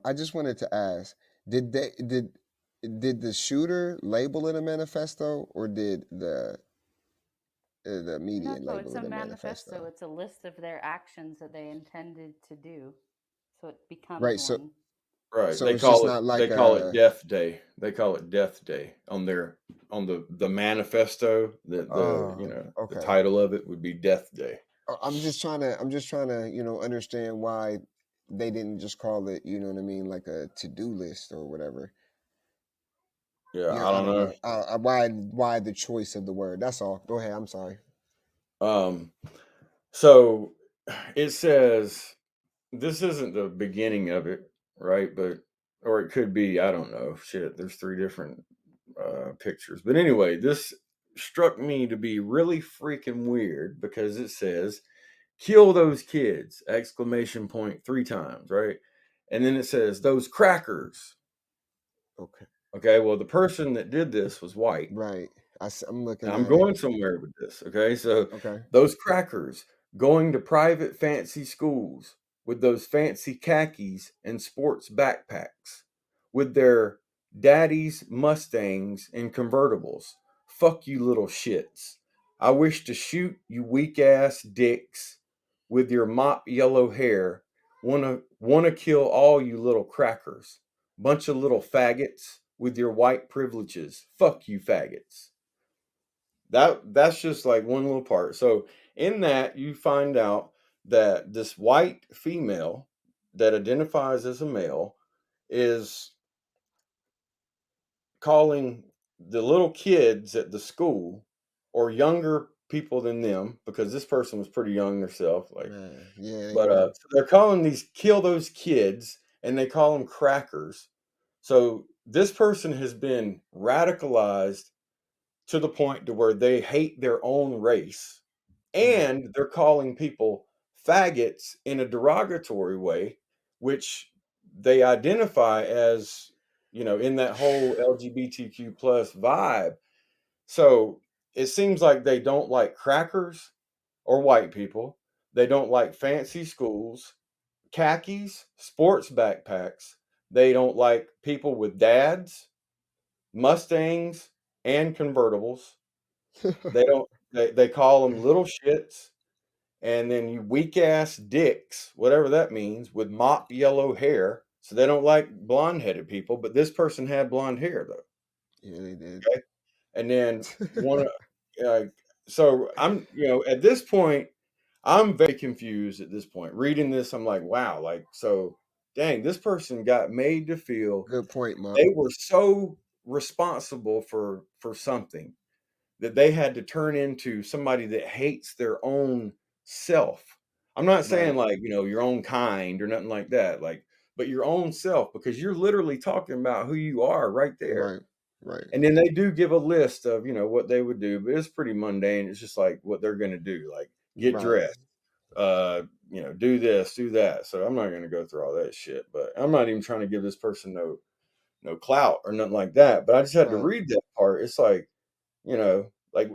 I just wanted to ask: Did they did the shooter label it a manifesto, or did the media No, it's label a it a manifesto. manifesto? It's a list of their actions that they intended to do. So it becomes Right. one. Right. So it's just not They like call it a. Death Day. They call it Death Day on the manifesto. The Okay. title of it would be Death Day. I'm just trying to understand why they didn't just call it what I mean, like a to-do list or whatever. Yeah, Yeah, I I don't don't know. know. Why the choice of the word? That's all. Go ahead. I'm sorry. Um so it says this isn't the beginning of it, right? But or it could be, I don't know. Shit, there's three different pictures. But anyway, this struck me to be really freaking weird because it says kill those kids exclamation point three times, right? And then it says those crackers. Okay. Okay, well the person that did this was white. Right. I'm And looking I'm at it. going somewhere with this. Okay, so Okay. those crackers going to private fancy schools with those fancy khakis and sports backpacks with their daddy's Mustangs and convertibles. Fuck you little shits. I wish to shoot you weak ass dicks with your mop yellow hair. Wanna kill all you little crackers. Bunch of little faggots with your white privileges. Fuck you faggots. That's just like one little part. So in that you find out that this white female that identifies as a male is calling the little kids at the school or younger people than them because this person was pretty young herself like Man. Yeah, they but were. so they're calling these kill those kids and they call them crackers. So this person has been radicalized to the point to where they hate their own race Right. and they're calling people faggots in a derogatory way, which they identify as, in that whole LGBTQ plus vibe. So it seems like they don't like crackers or white people. They don't like fancy schools, khakis, sports backpacks. They don't like people with dads, Mustangs, and convertibles. They don't. They call them little shits, and then you weak ass dicks, whatever that means, with mop yellow hair. So they don't like blonde headed people, but this person had blonde hair though. Yeah, they did. Okay, and then one, uh, so I'm, at this point, I'm very confused at this point. Reading this, I'm like, wow, like, so, dang, this person got made to feel Good point, Mup. they were so responsible for something that they had to turn into somebody that hates their own self. I'm not saying Right, like, your own kind or nothing like that, like, but your own self, because you're literally talking about who you are right there. right, right, And then they do give a list of, what they would do, but it's pretty mundane. It's just like what they're going to do, like get right, dressed, do this, do that. So I'm not going to go through all that shit, but I'm not even trying to give this person no clout or nothing like that. But I just had to right, read that part. It's like, like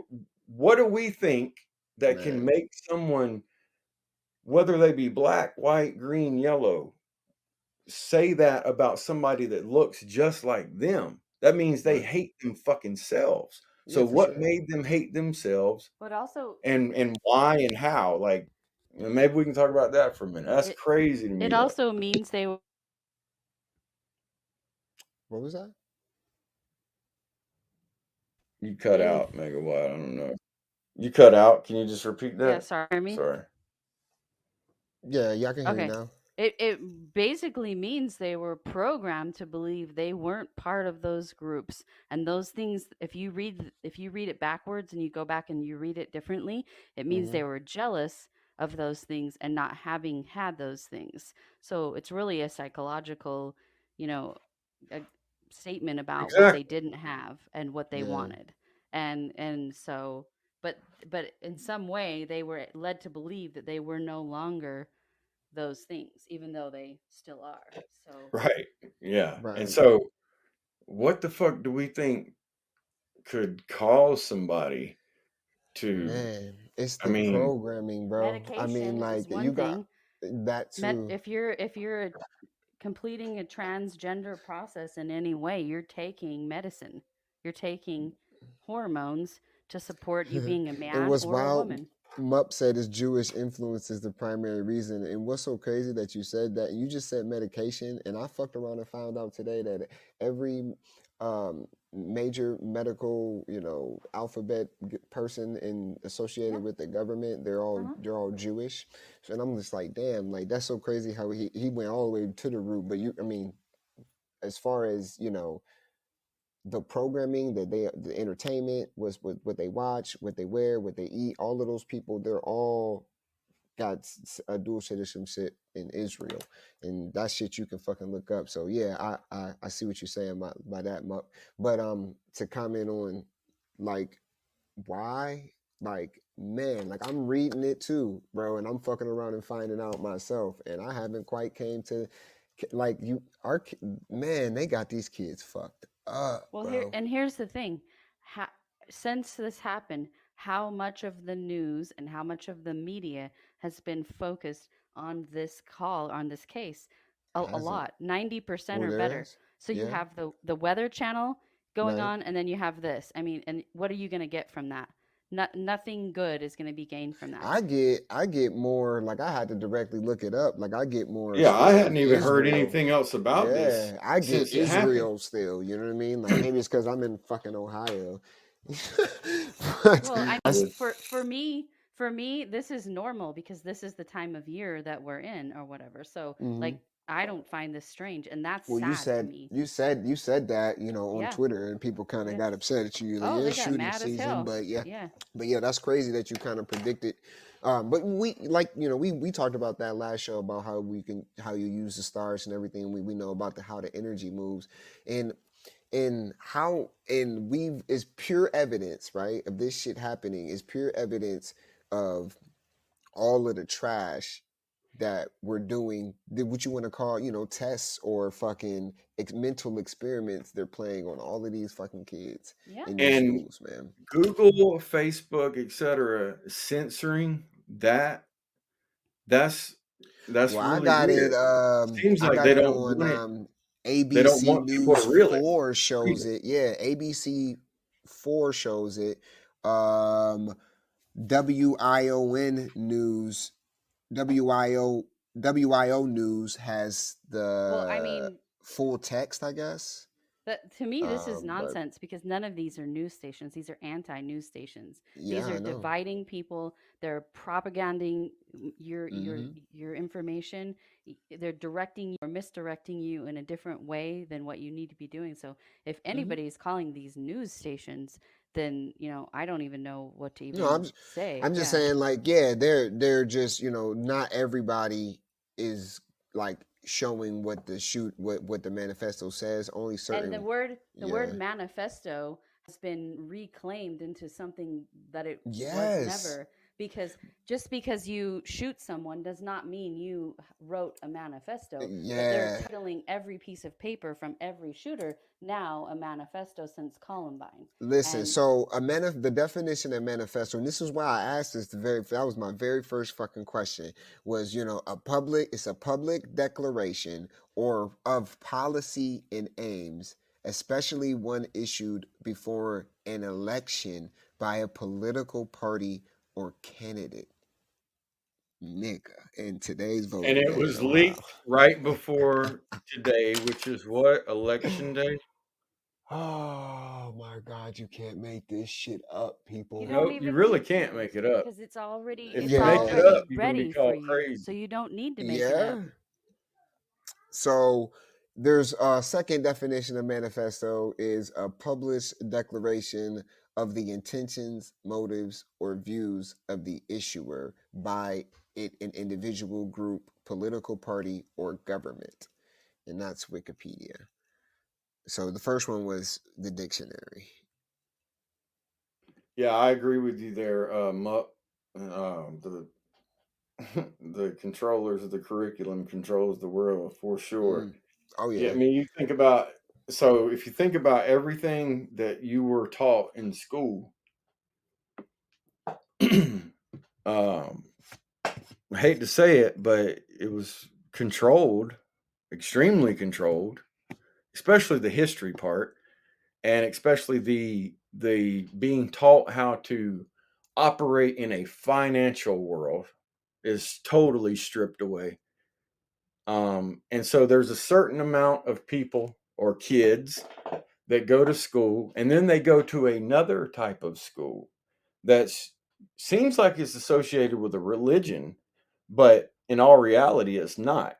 what do we think that can man, make someone, whether they be black, white, green, yellow, say that about somebody that looks just like them? That means they right. hate them fucking selves. Yeah, So for what sure. made them hate themselves, But also, and why and how? Like, maybe we can talk about that for a minute. That's it crazy to it me. Like, also means they were. What was that? you cut out, Megawatt. I don't know. You cut out. Can you just repeat Yeah, that? sorry, me. Sorry. Yeah, I can hear you Okay. now. It basically means they were programmed to believe they weren't part of those groups, and those things, if you read it backwards and you go back and you read it differently, it means Hmm. they were jealous of those things and not having had those things. So it's really a psychological, you know, a statement about what they Exactly. didn't have and what they Yeah, wanted. And so but in some way they were led to believe that they were no longer those things, even though they still are. So, Right. Yeah. And right. so, what the fuck do we think could cause somebody to? Man, it's I the mean, programming, bro. I mean, medication is like you one got thing. that too. If you're completing a transgender process in any way, you're taking medicine. You're taking hormones to support you being a And man what's or a wild, woman. Mupp said is Jewish influence is the primary reason. And what's so crazy that you said that? You just said medication, and I fucked around and found out today that every major medical, alphabet person in Yeah. associated with the government, Uh-huh. they're all Jewish. So, and I'm just like, damn, like that's so crazy how he went all the way to the root. But I mean, as far as the programming that the entertainment was what they watch, what they wear, what they eat, all of those people, they're all got a dual citizenship in Israel, and that shit you can fucking look up. So yeah, I see what you're saying by that, Muck. But to comment on like why, like man, like I'm reading it too, bro, and I'm fucking around and finding out myself, and I haven't quite came to like you our man, they got these kids fucked up, Well, bro. here's the thing. Ha- since this happened, how much of the news and how much of the media has been focused on this call, on this case? A Hasn't. lot, 90% Oh, or there better. is. So you Yeah. have the Weather Channel going Right. on, and then you have this. I mean, and what are you going to get from that? Nothing good is going to be gained from that. I get more like I had to directly look it up. Like I get more yeah, I still of hadn't even heard Israel. anything else about this Yeah, I get since it happened. Israel still. You know what I mean? Like maybe it's because I'm in fucking Ohio. But Well, I I mean, With for me, this is normal because this is the time of year that we're in or whatever. So, mhm. like, I don't find this strange, and that's Well, you sad to said me. you said you said that on Yeah, Twitter, and people kind of yeah. got upset at you. Like, Oh, yeah, they it's got shooting mad as season, hell. but yeah, Yeah. that's crazy that you kind of predicted. But we like we talked about that last show about how you use the stars and everything. We know about how the energy moves, and we've is pure evidence, right, of this shit happening. Is pure evidence of all of the trash that we're doing, what you want to call, tests or fucking mental experiments they're playing on all of these fucking kids Yeah. in these and schools, man. Google, Facebook, etc., censoring that's Well, really weird. Seems I like got they it don't on want it. They don't ABC want people to News really 4 read shows it. it. Yeah, ABC 4 shows it. WION News, WIO News has Well, I the mean, full text, I guess. but to me, this is But nonsense because none of these are news stations. These are anti-news stations. yeah, These are I know. dividing people. They're propaganding Hmm. your information. They're directing you or misdirecting you in a different way than what you need to be doing. So if Hmm. anybody is calling these news stations, then I don't even know what to No, even say. I'm just Yeah. saying, like, yeah, they're just, not everybody is like showing what what the manifesto says. Only And certain, the word yeah, manifesto has been reclaimed into something that it was yes, never, because just because you shoot someone does not mean you wrote a manifesto, but they're yeah. titling every piece of paper from every shooter now a manifesto since Columbine. Listen, And so the definition of manifesto, and this is why I asked this. That was my very first fucking question. Was it's a public declaration or of policy and aims, especially one issued before an election by a political party or candidate. Nigga, in today's And voting it day in was Ohio. leaked right before today, which is what? Election day? Oh my God, you can't make this shit up, you people. don't Nope, you even really need can't to make it up. because If it's you make it Yeah. up, already you're gonna be ready for called you. crazy. So you don't need to make it up. Yeah. So there's a second definition of manifesto is a published declaration of the intentions, motives, or views of the issuer by an individual group, political party, or government. And that's Wikipedia. So the first one was the dictionary. Yeah, I agree with you there, Mup. The the controllers of the curriculum controls the world for sure. Mm. Oh Yeah, I yeah. mean, you think about so if you think about everything that you were taught in school, um, I hate to say it, but it was controlled, extremely controlled, especially the history part, and especially the being taught how to operate in a financial world is totally stripped away. And so there's a certain amount of people or kids that go to school, and then they go to another type of school that seems like it's associated with a religion, but in all reality, it's not,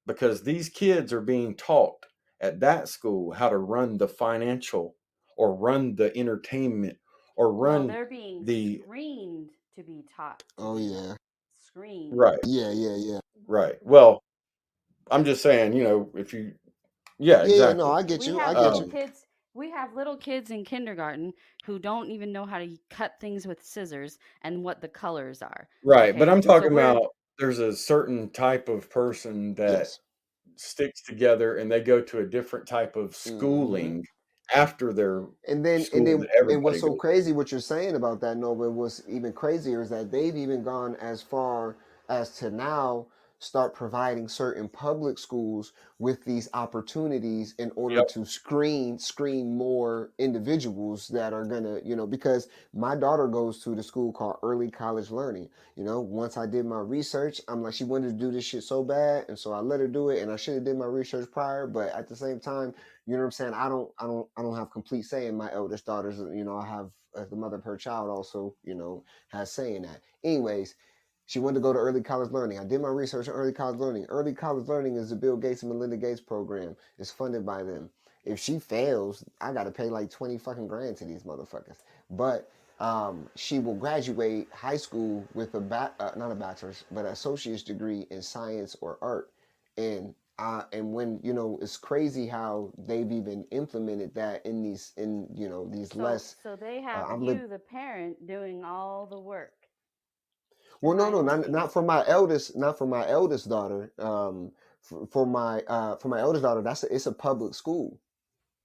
because these kids are being taught at that school how to run the financial or run the entertainment or No, run they're being the screened to be taught to Oh do yeah. that. Screened. right, Yeah, yeah, yeah. right. Well, I'm just saying, if you, yeah, Yeah, yeah, no, exactly. I get We you. I have get little you. kids. We have little kids in kindergarten who don't even know how to cut things with scissors and what the colors are. Right, but Okay, I'm so talking about there's a certain type of person that Yes. sticks together and they go to a different type of Hmm. schooling after their And then and school then that and what's everybody so goes crazy what you're saying about that, Nova, what's even crazier is that they've even gone as far as to now start providing certain public schools with these opportunities in to. order Yep. to screen more individuals that are gonna, because my daughter goes to the school called Early College Learning. Once I did my research, I'm like, she wanted to do this shit so bad, and so I let her do it, and I should have did my research prior, but at the same time, you know what I'm saying? I don't have complete say in my eldest daughter's. I have the mother of her child also. Has say in that. Anyways, she wanted to go to early college learning. I did my research on early college learning. Early college learning is the Bill Gates and Melinda Gates program. It's funded by them. If she fails, I got to pay like 20 fucking grand to these motherfuckers. But she will graduate high school with not a bachelor's, but an associate's degree in science or art. And when it's crazy how they've even implemented that in these less. so they have I'm li- you, the parent, doing all the work well, no, no, behind the not scenes. for my eldest, not for my eldest daughter. For my eldest daughter, it's a public school.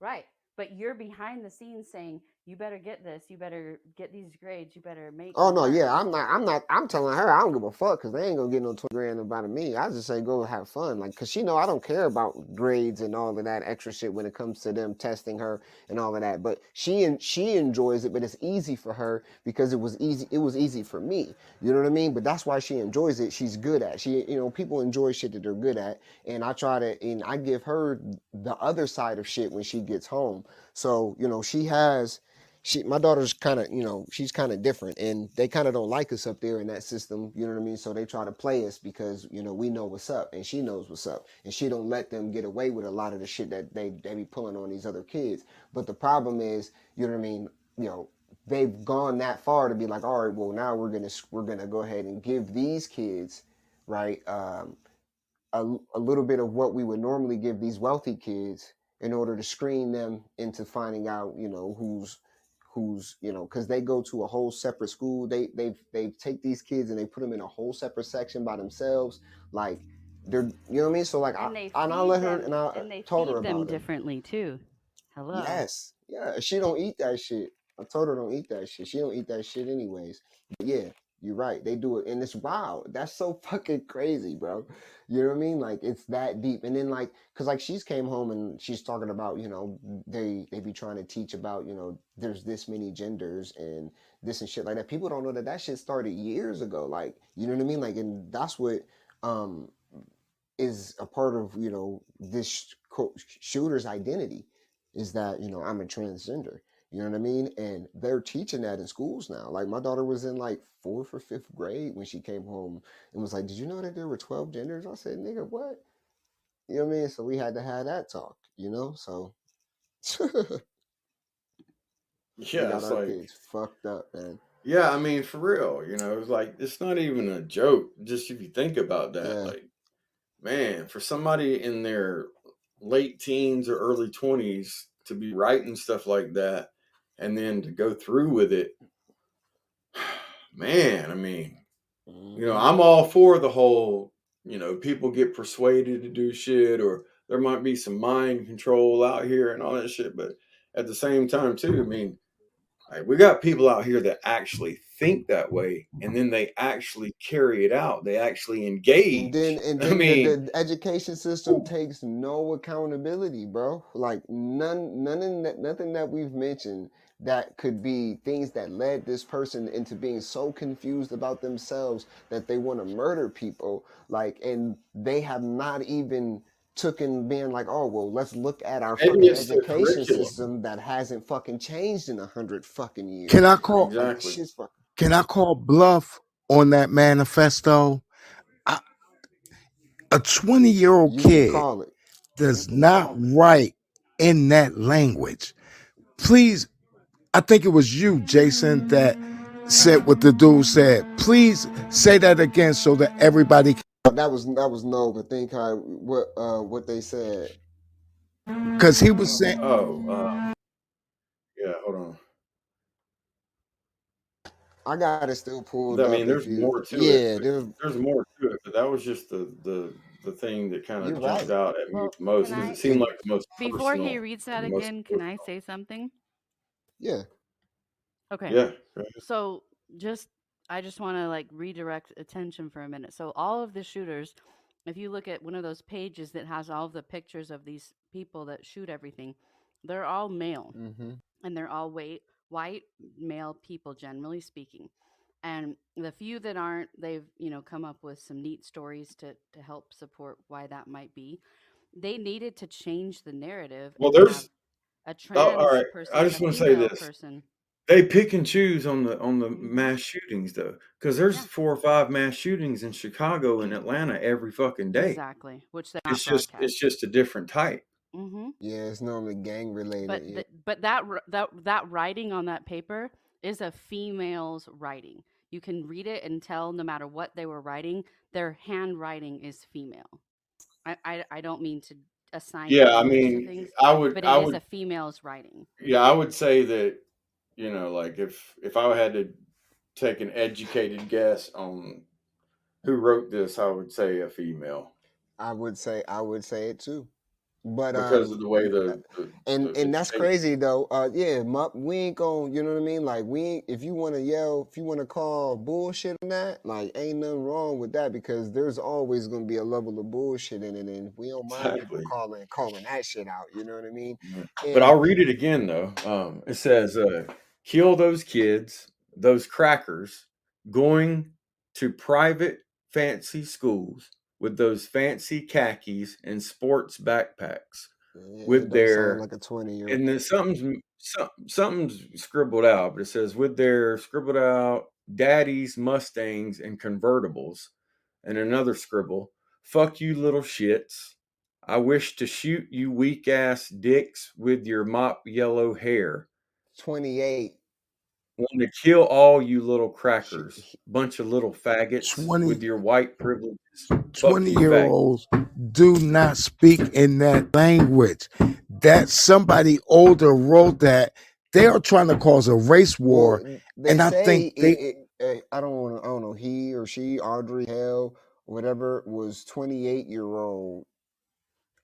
Right. But you're behind the scenes saying you better get this, you better get these grades, you better make Oh no, more. yeah, I'm telling her I don't give a fuck because they ain't gonna get no 20 grand about me. I just say go have fun, like, cause she know I don't care about grades and all of that extra shit when it comes to them testing her and all of that. But she enjoys it, but it's easy for her because it was easy. It was easy for me. You know what I mean? But that's why she enjoys it. She's good at. People enjoy shit that they're good at, and I give her the other side of shit when she gets home. So my daughter's kind of, she's kind of different, and they kind of don't like us up there in that system. You know what I mean? So they try to play us because we know what's up, and she knows what's up, and she don't let them get away with a lot of the shit that they be pulling on these other kids. But the problem is, you know what I mean? You know, they've gone that far to be like, all right, well, now we're gonna go ahead and give these kids, right, a little bit of what we would normally give these wealthy kids in order to screen them into finding out, who's because they go to a whole separate school. They take these kids and they put them in a whole separate section by themselves, like they're, you know what I mean. So like And they I feed let her, them and I and they told her feed them about it. differently too. Hello. Yes, yeah, she don't eat that shit. I told her don't eat that shit. She don't eat that shit anyways. But yeah, you're right. They do it, and it's wild. That's so fucking crazy, bro. You know what I mean? Like it's that deep. And then like, cause like she's came home and she's talking about, they be trying to teach about, there's this many genders and this and shit like that. People don't know that that shit started years ago. Like, you know what I mean? Like, and that's what um is a part of this shooter's identity, is that I'm a transgender. You know what I mean? And they're teaching that in schools now. Like my daughter was in like fourth or fifth grade when she came home and was like, "Did you know that there were 12 genders?" I said, "Nigga, what?" You know what I mean? So we had to have that talk. So we Yeah, got it's our like, kids fucked up, man. yeah, I mean, for real, it's like it's not even a joke. Just if you think about that, Yeah. like, man, for somebody in their late teens or early 20s to be writing stuff like that and then to go through with it, man, I mean, Hmm. I'm all for the whole, people get persuaded to do shit, or there might be some mind control out here and all that shit. But at the same time, too, I mean, like, we got people out here that actually think that way, and then they actually carry it out. They actually And then engage. and I then mean, the education system takes no accountability, bro. Like nothing that we've mentioned that could be things that led this person into being so confused about themselves that they want to murder people. Like, and they have not even taken being like, oh well, let's look at our maybe fucking it's the education curriculum. system that hasn't fucking changed in 100 fucking Can years. I call Like Exactly. shit's fucking. can I call bluff on that manifesto? I, a 20-year-old You can kid call it. does not write in that language. Please, I think it was you, Jason, that said what the dude said. Please say that again so that everybody can, That was no, but think how what they said. because he was saying, Oh, yeah. Hold on. I got it still pulled I up mean, if there's you. more to it. Yeah, There's more to it, but that was just the thing that kind you're of jumped right. out at me Well, the most can because it I, seemed And like the most before he personal reads and that the most again, can I emotional. say something? yeah. Okay. Yeah. Go ahead. So just I just want to like redirect attention for a minute. So all of the shooters, if you look at one of those pages that has all of the pictures of these people that shoot everything, they're all male Mm-hmm. and they're all white male people generally speaking. And the few that aren't, they've, come up with some neat stories to help support why that might be. They needed to change the narrative Well, and have there's. a Oh, all trans right. person I and a just want to say female this. person. They pick and choose on the Mhm. mass shootings though, because there's Yeah. 4 or 5 mass shootings in Chicago and Atlanta every fucking day. Exactly, which they're not It's just broadcast. a different type. Mhm. Yeah, it's normally gang related. Yeah. But that writing on that paper is a female's writing. You can read it and tell no matter what they were writing, their handwriting is female. I don't mean to assign Yeah, I genders to mean, things, I would but it I is would a female's writing. yeah, I would say that, like if I had to take an educated guess on who wrote this, I would say a female. I would say it too. But because of the way and it's that's shaped. crazy though. Yeah, we ain't gonna, you know what I mean? Like we ain't, if you want to yell, if you want to call bullshit on that, like ain't nothing wrong with that because there's always gonna be a level of bullshit in it, and we don't mind people Exactly. calling that shit out. You know what I mean? Yeah. But And I'll read it again though. It says, "Kill those kids, those crackers, going to private fancy schools with those fancy khakis and sports backpacks, it with don't sound their like a 20-year. and then something's scribbled out, but it says with their scribbled out daddies, Mustangs, and convertibles, and another scribble, fuck you little shits. I wish to shoot you weak ass dicks with your mop yellow hair. 28. Want to kill all you little He, crackers, he- bunch of little faggots 20, with your white privileges. Fuck 20 you, year faggot. olds do not speak in that language. That somebody older wrote that. They are trying to cause a race war. well, they And I say think they I don't want to. I don't know. He or she, Audrey Hale, whatever, was 28-year-old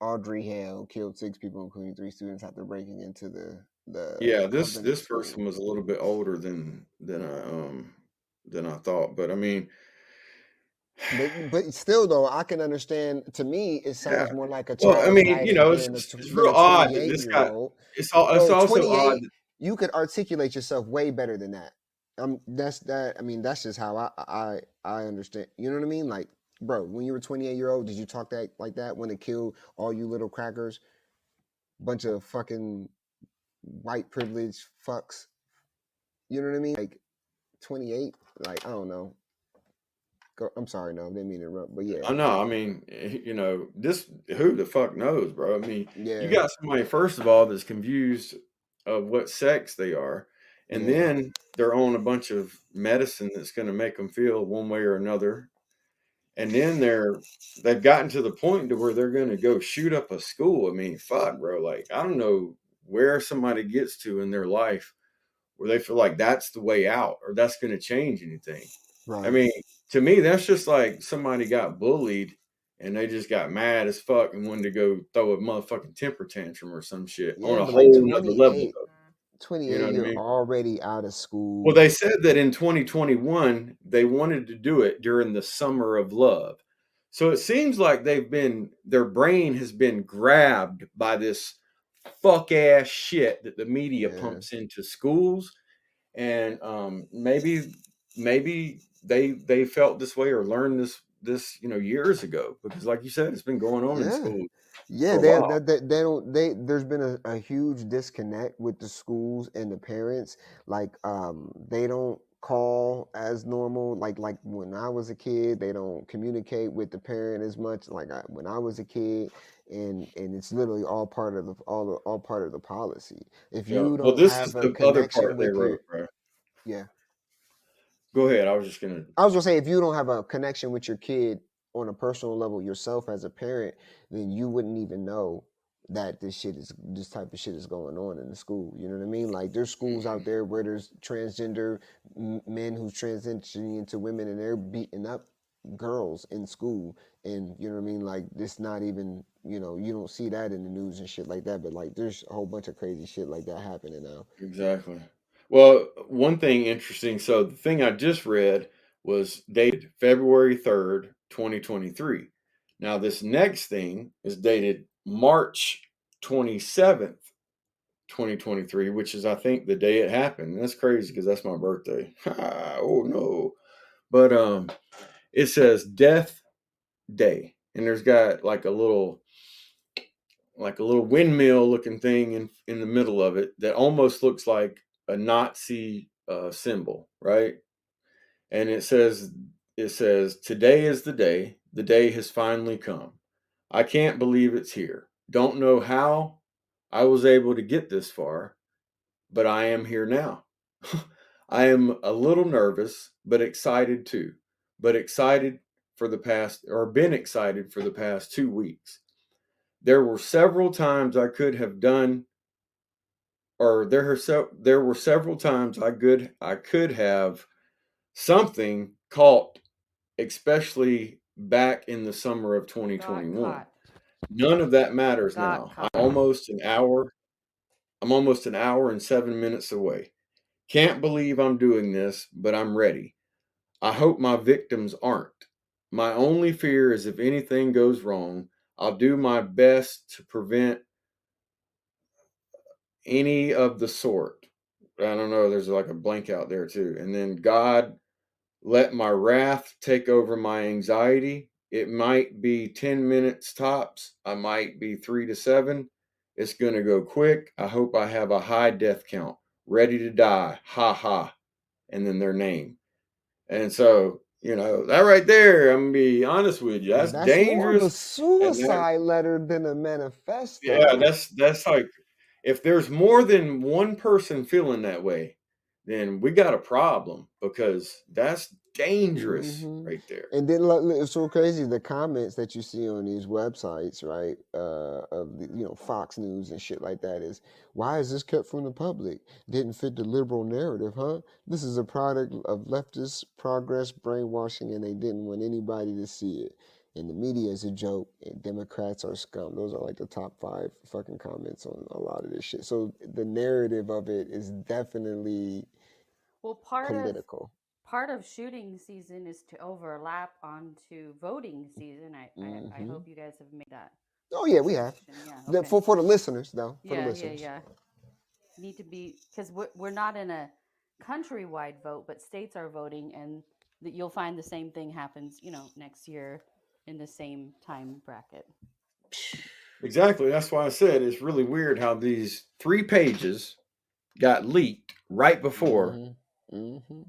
Audrey Hale killed 6 people, including 3 students, after breaking into the Yeah, Covenant this School. person was a little bit older than I thought, but I mean, But still, though, I can understand. To me, it yeah. sounds more like a Well, I child mean, fighting it's than real a odd that 28 this year got. old. It's Bro, also odd. 28, you could articulate yourself way better than that. That's that. I mean, that's just how I understand. You know what I mean? Like, bro, when you were 28-year-old, did you talk that like that when it killed all you little crackers? Bunch of fucking white privilege fucks. You know what I mean? Like 28. Like I don't know. I'm sorry, no, I didn't mean to interrupt, but yeah, I know. I mean, this who the fuck knows, bro? I mean, you yeah, got somebody first of all that's confused of what sex they are, and yeah, then they're on a bunch of medicine that's going to make them feel one way or another, and then they've gotten to the point to where they're going to go shoot up a school. I mean, fuck, bro. Like, I don't know where somebody gets to in their life where they feel like that's the way out or that's going to change anything. I right, mean, to me, that's just like somebody got bullied and they just got mad as fuck and wanted to go throw a motherfucking temper tantrum or some shit on yeah. a But like whole nother level, 28, though. You know 28, what I you're mein? already out of Well, school. they said that in 2021, they wanted to do it during the summer of love. So it seems like their brain has been grabbed by this fuck ass shit that the media Yeah, pumps into schools. And maybe they felt this way or learned this years ago because like you said, it's been going on in yeah. school Yeah, for a while. they don't they there's been a huge disconnect with the schools and the parents. Like they don't call as normal. Like when I was a kid, they don't communicate with the parent as much. Like when I was a kid, and it's literally all part of the policy. If Yeah. you Well, don't this is have a the other part connection they with wrote, your bro. yeah, Go ahead. I was just gonna. I was gonna say if you don't have a connection with your kid on a personal level yourself as a parent, then you wouldn't even know that this type of shit is going on in the school. You know what I mean? Like there's schools out there where there's transgender men who's transitioning into women and they're beating up girls in school, and you know what I mean? Like it's not even, you don't see that in the news and shit like that, but like there's a whole bunch of crazy shit like that happening now. Exactly. Well, one thing interesting. So the thing I just read was dated February 3rd, 2023. Now this next thing is dated March 27th, 2023, which is I think the day it happened. That's crazy because that's my birthday. Oh no. But it says death day. And there's got like a little windmill looking thing in the middle of it that almost looks like a Nazi symbol, right? And it says today is the day. The day has finally come. I can't believe it's here. Don't know how I was able to get this far, but I am here now. I am a little nervous, but excited too. But excited for the past, or been excited for the past 2 weeks. There were several times I could have done, or there were several times I could have something caught, especially back in the summer of Got 2021. caught. None of that matters Got now. caught. I'm almost an hour and 7 minutes away. Can't believe I'm doing this, but I'm ready. I hope my victims aren't. My only fear is if anything goes wrong, I'll do my best to prevent any of the sort. I don't know, there's like a blank out there too. And then God, let my wrath take over my anxiety. It might be 10 minutes tops. I might be 3 to 7. It's going to go quick. I hope I have a high death count. Ready to die. Ha ha. And then their name. And so, that right there, I'm going to be honest with you. That's That's more of a dangerous. And that, suicide letter than a yeah, manifesto. that's like, if there's more than one person feeling that way, then we got a problem because that's dangerous Hmm. right there. And then it's so crazy the comments that you see on these websites, right? Of the, Fox News and shit like that is, why is this kept from the public? Didn't fit the liberal narrative, huh? This is a product of leftist progress brainwashing, and they didn't want anybody to see it. And the media is a joke, and Democrats are scum. Those are like the top 5 fucking comments on a lot of this shit. So the narrative of it is definitely Well, political. part of shooting season is to overlap onto voting season. I Hmm. hope you guys have made that Oh yeah, we have. connection. Yeah. Okay. For the listeners though, for the Yeah. listeners. Yeah. Need to be, because we're not in a countrywide vote, but states are voting, and that you'll find the same thing happens, next year in the same time bracket. Exactly. That's why I said it's really weird how these 3 pages got leaked right before Hmm. Hmm.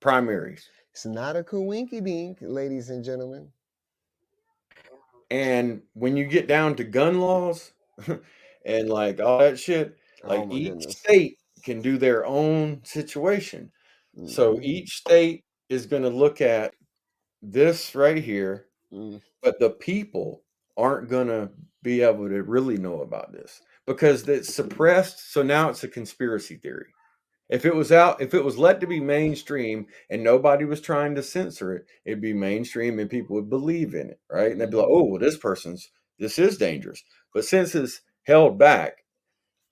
primaries. It's not a coinky dink, ladies and gentlemen. And when you get down to gun laws and like all that shit, Oh like my each goodness. state can do their own situation. So Hmm. each state is going to look at this right here, Mm. but the people aren't going to be able to really know about this because it's suppressed. So now it's a conspiracy theory. If it was let to be mainstream and nobody was trying to censor it, it'd be mainstream and people would believe in it, right? And they'd be like, Hmm. "Oh, well, this is dangerous." But since it's held back,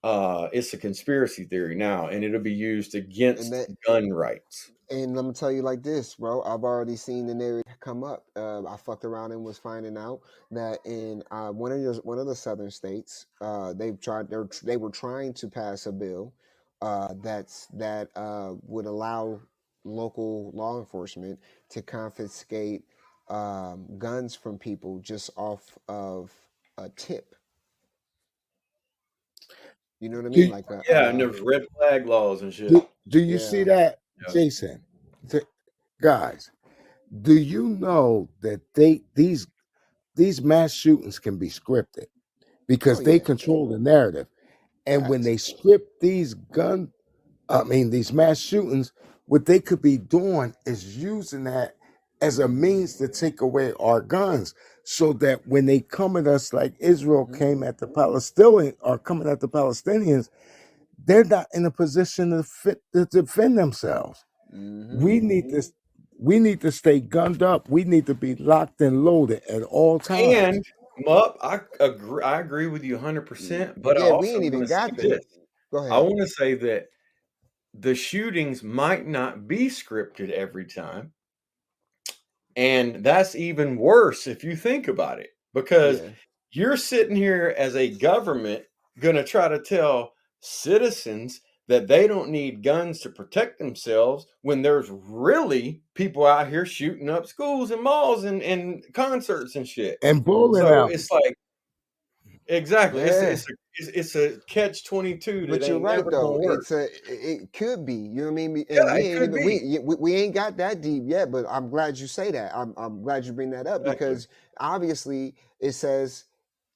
it's a conspiracy theory now, and it'll be used And against that gun rights. And let me tell you like this, bro. I've already seen the narrative come up. I fucked around and was finding out that in one of the southern states, they were trying to pass a bill that would allow local law enforcement to confiscate guns from people just off of a tip. You know what I mean? Do, Like Yeah, and there's red flag laws and shit. do you see yeah. that, Yeah. Jason? Th- Guys, do you know that these mass shootings can be scripted Oh because they yeah. control the narrative? And when Facts. they script these mass shootings, what they could be doing is using that as a means to take away our guns so that when they come at us like Israel Hmm. came at the Palestinian or coming at the Palestinians, they're not in a position to defend themselves. Hmm. We need to we need to stay gunned up. We need to be locked and loaded at all times. And Mup, I agree with you 100%. But I Yeah, we also ain't want even to say got the. this. Go I ahead. want to say that the shootings might not be scripted every time. And that's even worse if you think about it, because Yeah. you're sitting here as a government going to try to tell citizens that they don't need guns to protect themselves when there's really people out here shooting up schools and malls and concerts and shit. And bowling So Hmm. it's alleys. like, exactly, Yeah. it's a catch 22 that But you're ain't right never though. gonna work. It could be. You know what I mean? And Yeah, we it ain't could even be. we ain't got that deep yet. But I'm glad you say that. I'm glad you bring that up Exactly. because obviously it says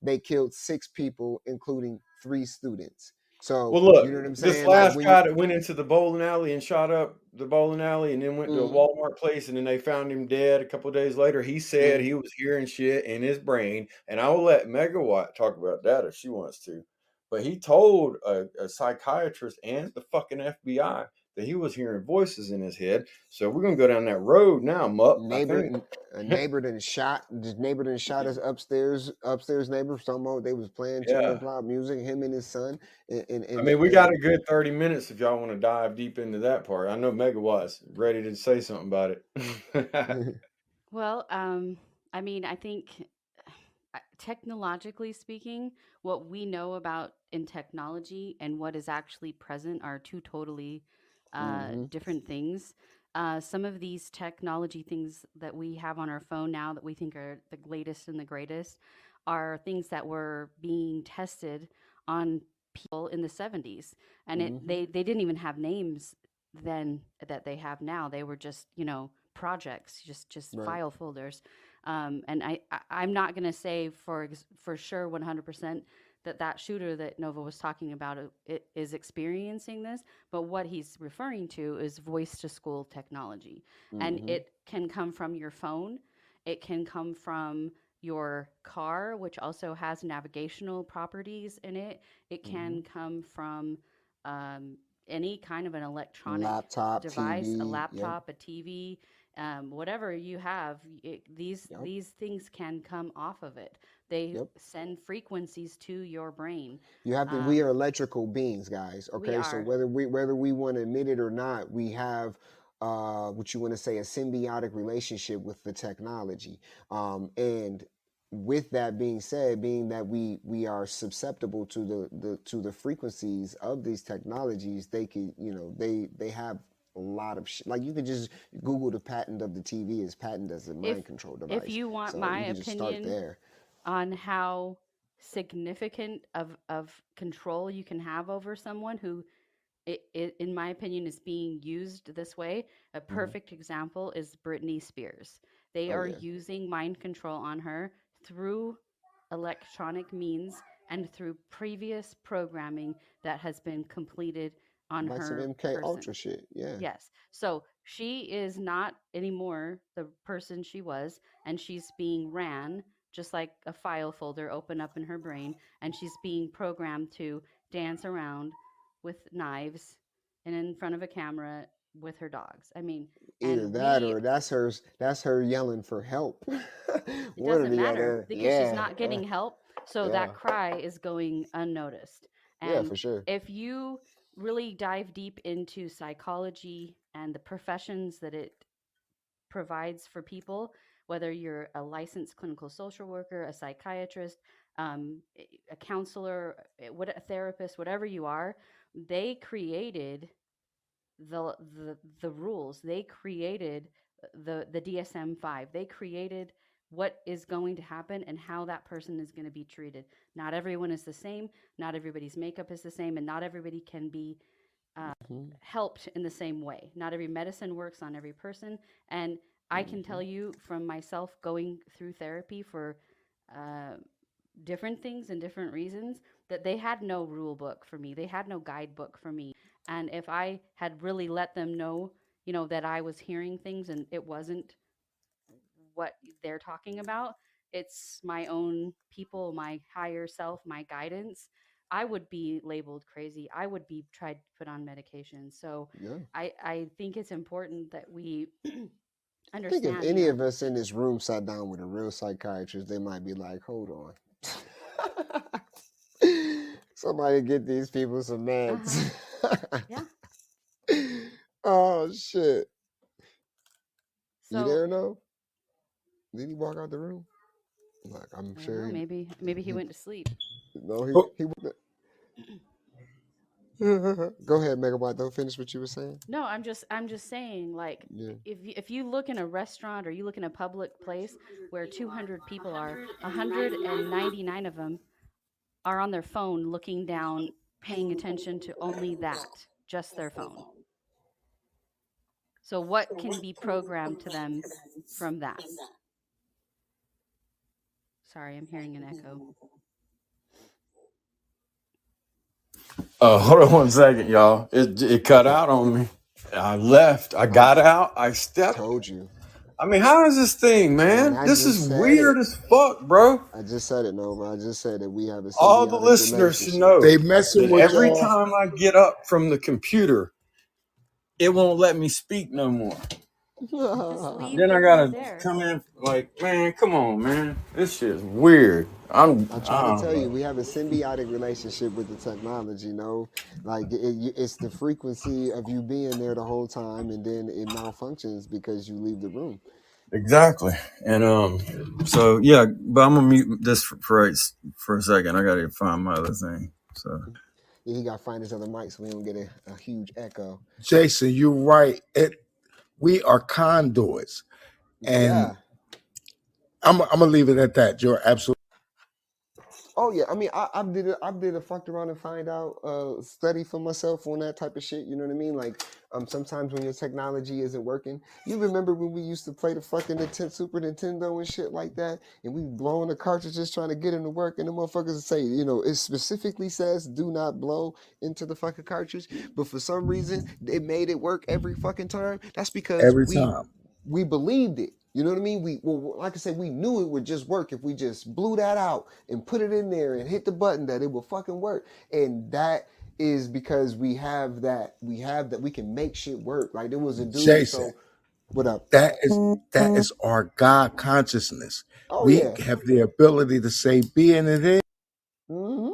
they killed 6 people, including 3 students. So Well, look, you know what I'm this saying? Like last when you. guy that went into the bowling alley and shot up the bowling alley and then went to a Mm, Walmart place and then they found him dead a couple of days later, he said mm, he was hearing shit in his brain. And I will let Megawatt talk about that if she wants to. But he told a psychiatrist and the fucking FBI that he was hearing voices in his head. So we're gonna go down that road now, Mup. I Neighbor, think. a neighbor done shot. The neighbor done shot his upstairs neighbor. Somehow they was playing too Yeah. much loud music. Him and his son. I mean, we got a good 30 minutes if y'all want to dive deep into that part. I know Megawatt's ready to say something about it. Well, I mean, I think technologically speaking, what we know about in technology and what is actually present are two totally hmm different things. Some of these technology things that we have on our phone now that we think are the latest and the greatest are things that were being tested on people in the 70s, and hmm they didn't even have names then that they have now. They were just, you know, projects, just Right. file folders. And I'm not going to say for sure 100% that shooter that Nova was talking about is experiencing this, but what he's referring to is voice to school technology. And hmm it can come from your phone, it can come from your car, which also has navigational properties in it. It hmm can come from um, any kind of an electronic Laptop, device, a TV. Yep. laptop, a TV, whatever you have, Yep. these things can come off of it. They Yep. send frequencies to your brain. You have to. We are Um, electrical beings, guys. we Okay, so are. whether we want to admit it or not, we have what you want to say a symbiotic relationship with the technology. And with that being said, being that we are susceptible to the frequencies of these technologies, they could they have a lot of like you could just Google the patent of the TV is patent as a If mind control if device. you want So my you could just start opinion there. on how significant of control you can have over someone who in my opinion, is being used this way. A hmm perfect example is Britney Spears. They Oh are yeah, using mind control on her through electronic means and through previous programming that has been completed on like some her MK person. Ultra shit. Yeah. Yes. So she is not anymore the person she was, and she's being ran just like a file folder open up in her brain, and she's being programmed to dance around with knives and in front of a camera with her dogs. I mean, Either and that we or that's her yelling for help. it One or doesn't the matter other. because she's Yeah. not getting help. So Yeah. that cry is going unnoticed. Yeah, And for sure. if you really dive deep into psychology and the professions that it provides for people, whether you're a licensed clinical social worker, a psychiatrist, a counselor, what a therapist, whatever you are, they created the rules. They created the DSM-5. They created what is going to happen and how that person is going to be treated. Not everyone is the same. Not everybody's makeup is the same, and not everybody can be hmm helped in the same way. Not every medicine works on every person. And I can hmm tell you from myself going through therapy for uh, different things and different reasons that they had no rule book for me. They had no guidebook for me. And if I had really let them know, you know, that I was hearing things and it wasn't what they're talking about, it's my own people, my higher self, my guidance, I would be labeled crazy. I would be tried to put on medication. So Yeah. I think it's important that we I think if understand, you any know, of us in this room sat down with a real psychiatrist, they might be like, hold on. Somebody get these people some uh-huh. meds. Yeah. Oh shit. You So there no? Did he walk out the room? Like I'm I don't sure know, he maybe he he went to sleep. no he Oh, he Go ahead, Megabyte. Don't finish what you were saying. No, I'm just saying, like, Yeah. if you look in a restaurant or you look in a public place where 200 people are, 199 of them are on their phone looking down, paying attention to only that, just their phone. So what can be programmed to them from that? Sorry, I'm hearing an echo. hold on 1 second, y'all. It cut out on me. I left. I I got out. I stepped. told you, I mean, how is this thing, man. man? I This is just said weird it. as fuck, bro. I just said it, Nova. I just said that we have a All the symbiotic listeners should relationship. know They messing that with every y'all. time I get up from the computer, it won't let me speak no more. Just leave Then the I room gotta there. come in like, man, come on, man. This shit is weird. I I try to don't tell you, know. we have a symbiotic relationship with the technology. Like it's the frequency of you being there the whole time, and then it malfunctions because you leave the room. Exactly. And so yeah, but I'm gonna mute this for a second. I gotta find my other thing. So Yeah, he got to find his other mic so we don't get a huge echo. Jason, you're right. We are conduits, and Yeah. I'm gonna leave it at that. You're absolutely. Oh yeah, I mean, I did a fucked around and find out study for myself on that type of shit. You know what I mean? Like, sometimes when your technology isn't working, you remember when we used to play the fucking Nintendo, Super Nintendo and shit like that, and we blowing the cartridges trying to get them to work, and the motherfuckers say, it specifically says do not blow into the fucking cartridge, but for some reason it made it work every fucking time. That's because Every we time. we believed it. You know what I mean? Like I said, we knew it would just work if we just blew that out and put it in there and hit the button that it will fucking work. And that is because we can make shit work. Like there was a dude. Jason, So what up? that is our God consciousness. Oh We yeah. have the ability to say being it is. Hmm.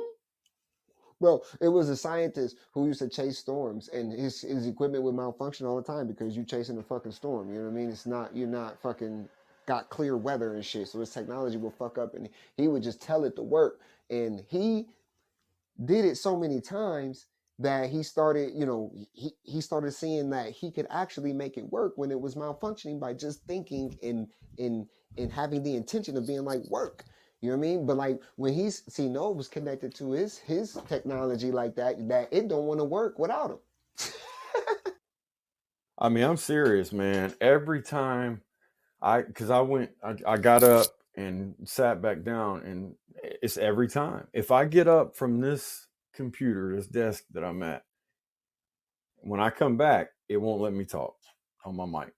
Well, it was a scientist who used to chase storms, and his equipment would malfunction all the time because you chasing a fucking storm. You know what I mean? It's not you're not fucking got clear weather and shit, so his technology will fuck up, and he would just tell it to work. And he did it so many times that he started, he started seeing that he could actually make it work when it was malfunctioning by just thinking and having the intention of being like work. You know what I mean? But like when Noah was connected to his technology like that it don't want to work without him. I mean, I'm serious, man. Every time because I got up and sat back down, and it's every time. If I get up from this computer, this desk that I'm at, when I come back, it won't let me talk on my mic.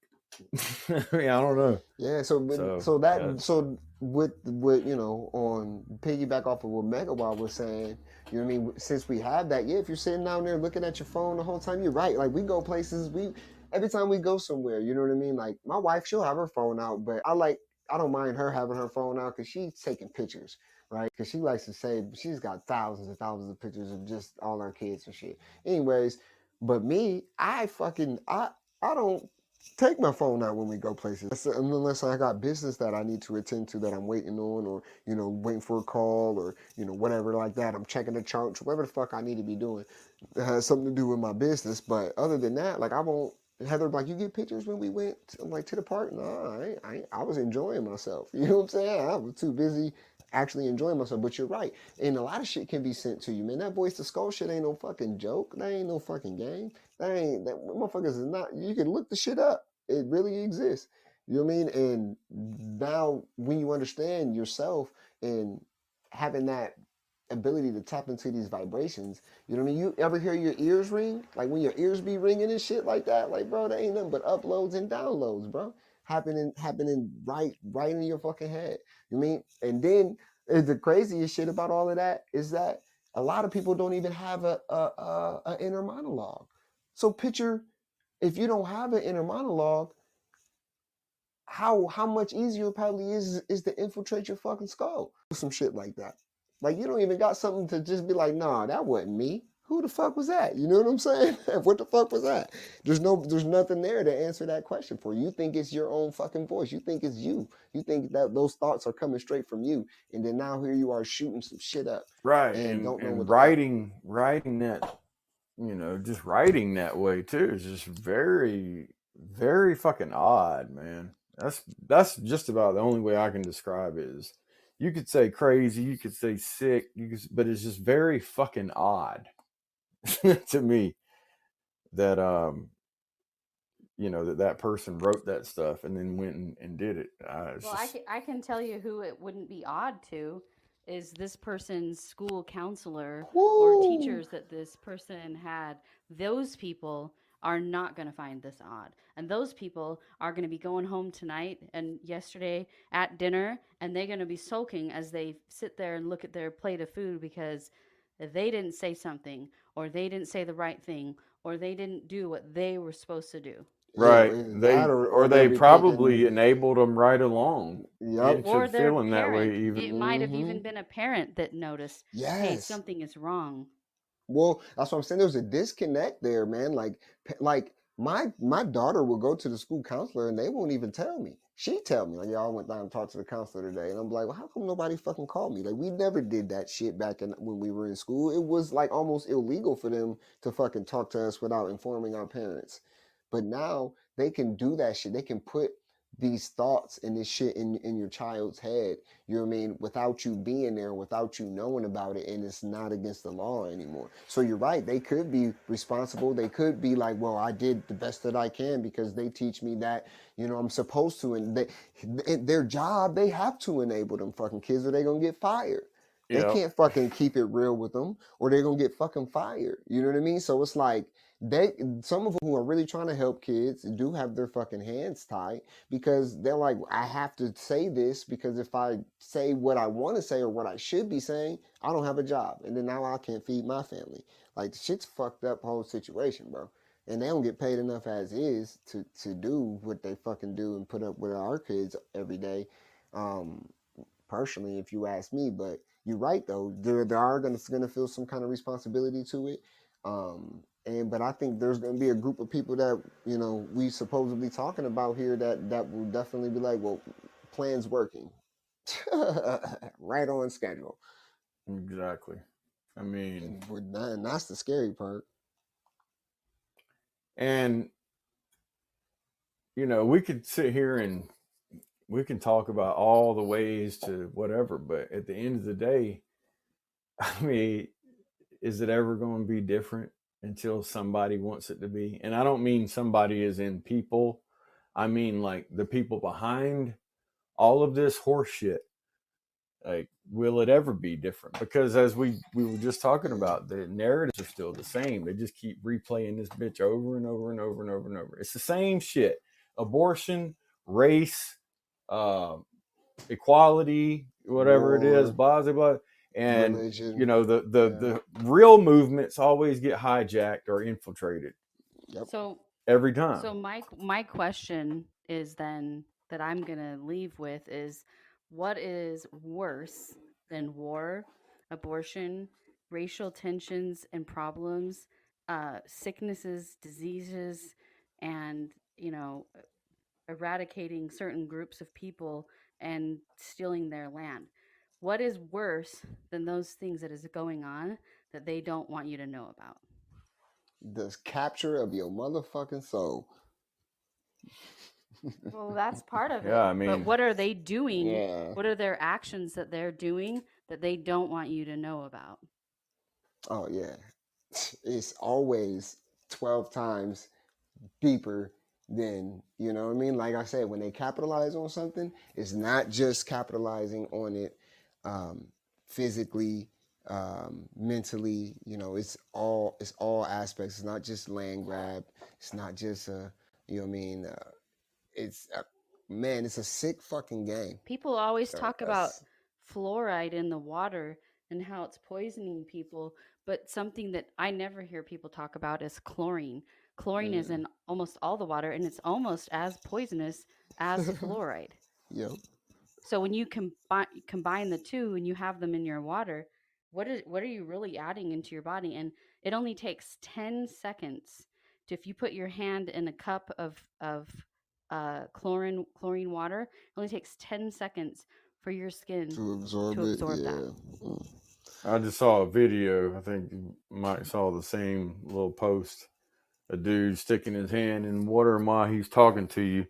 I mean, I don't know. Yeah, so So so that yeah, so with on piggyback off of what Megawatt was saying, you know what I mean? Since we have that, yeah, if you're sitting down there looking at your phone the whole time, you're right. Like we go places, we every time we go somewhere, you know what I mean? Like my wife, she'll have her phone out, but I don't mind her having her phone out because she's taking pictures, right? Because she likes to say she's got thousands and thousands of pictures of just all our kids and shit. Anyways, but me, I don't take my phone out when we go places unless I got business that I need to attend to that I'm waiting on, or waiting for a call, or whatever like that. I'm checking the charts, whatever the fuck I need to be doing that has something to do with my business. But other than that, like I won't. Heather, like, you get pictures when we went to the park? No, I was enjoying myself. You know what I'm saying? I was too busy actually enjoying myself. But you're right, and a lot of shit can be sent to you, man. That Voice to Skull shit ain't no fucking joke. That ain't no fucking game. That motherfuckers is not. You can look the shit up. It really exists. You know what I mean? And now when you understand yourself and having that ability to tap into these vibrations, you know what I mean? You ever hear your ears ring? Like when your ears be ringing and shit like that? Like, bro, that ain't nothing but uploads and downloads, bro. Happening right in your fucking head. You know what I mean? And then the craziest shit about all of that is that a lot of people don't even have a inner monologue. So picture if you don't have an inner monologue, how much easier it probably is to infiltrate your fucking skull. Some shit like that. Like you don't even got something to just be like, nah, that wasn't me. Who the fuck was that? You know what I'm saying? What the fuck was that? There's nothing there to answer that question for you. You think it's your own fucking voice. You think it's you. You think that those thoughts are coming straight from you. And then now here you are shooting some shit up right. and And don't know what and the fuck. writing that, just writing that way too is just very, very fucking odd, man. That's just about the only way I can describe it. Is you could say crazy, you could say sick, but it's just very fucking odd to me that that person wrote that stuff and then went and did it. It's Well, just I can tell you who it wouldn't be odd to is this person's school counselor or Woo! teachers that this person had. Those people are not going to find this odd. And those people are going to be going home tonight and yesterday at dinner, and they're going to be sulking as they sit there and look at their plate of food because they didn't say something, or they didn't say the right thing, or they didn't do what they were supposed to do. Right. Either They that or they'll they be probably thinking, enabled them right along yep. into Or their feeling that parent. way even. It might have Mm-hmm. even been a parent that noticed, hey, Yes. something is wrong. Well, that's what I'm saying. There's a disconnect there, man. Like my daughter will go to the school counselor and they won't even tell me. She tell me like, "Y'all went down and talked to the counselor today," and I'm like, "Well, how come nobody fucking called me? Like, we never did that shit back in when we were in school. It was like almost illegal for them to fucking talk to us without informing our parents. But now they can do that shit. They can put these thoughts and this shit in your child's head, you know what I mean, without you being there, without you knowing about it, and it's not against the law anymore. So you're right, they could be responsible. They could be like, well, I did the best that I can because they teach me that, you know, I'm supposed to, and their job, they have to enable them fucking kids or they're gonna get fired. They Yep. can't fucking keep it real with them or they're gonna get fucking fired. You know what I mean? So it's like they, some of them who are really trying to help kids do have their fucking hands tied because they're like, I have to say this because if I say what I want to say or what I should be saying, I don't have a job, and then now I can't feed my family. Like the shit's fucked up whole situation, bro. And they don't get paid enough as is to do what they fucking do and put up with our kids every day. Um, Personally, if you ask me, but you're right though. There are gonna feel some kind of responsibility to it. And but I think there's gonna be a group of people that, you know, we supposedly talking about here that will definitely be like, well, plan's working, right on schedule. Exactly. I mean, And that's the scary part. and you know, we could sit here and we can talk about all the ways to whatever, but at the end of the day, I mean, is it ever going to be different until somebody wants it to be? And I don't mean somebody as in people. I mean like the people behind all of this horse shit. Like, will it ever be different? Because as we were just talking about, the narratives are still the same. They just keep replaying this bitch over and over and over and over and over. It's the same shit: abortion, race, uh, equality, whatever it is, War, blah blah blah. And you religion, know, yeah, the real movements always get hijacked or infiltrated yep. So every time. so my question is then that I'm going to leave with is, what is worse than war, abortion, racial tensions and problems, sicknesses, diseases, and, you know, eradicating certain groups of people and stealing their land? What is worse than those things that is going on that they don't want you to know about? The capture of your motherfucking soul. Well, that's part of Yeah, it. I But mean, what are they doing? Yeah. What are their actions that they're doing that they don't want you to know about? Oh yeah. It's always 12 times deeper than, you know what I mean? Like I said, when they capitalize on something, it's not just capitalizing on it um, physically, mentally, you know, it's all aspects. It's not just land grab. It's not just you know what I mean? It's man, it's a sick fucking game. People always So talk about that's fluoride in the water and how it's poisoning people, but something that I never hear people talk about is chlorine. Chlorine is mm. in almost all the water and it's almost as poisonous as fluoride. Yep. So when you combine the two and you have them in your water, what are you really adding into your body? And it only takes 10 seconds to, if you put your hand in a cup of chlorine water, it only takes 10 seconds for your skin To to absorb it, absorb that. yeah. Mm. I just saw a video. I think you might saw the same little post. A dude sticking his hand in water, and while he's talking to you,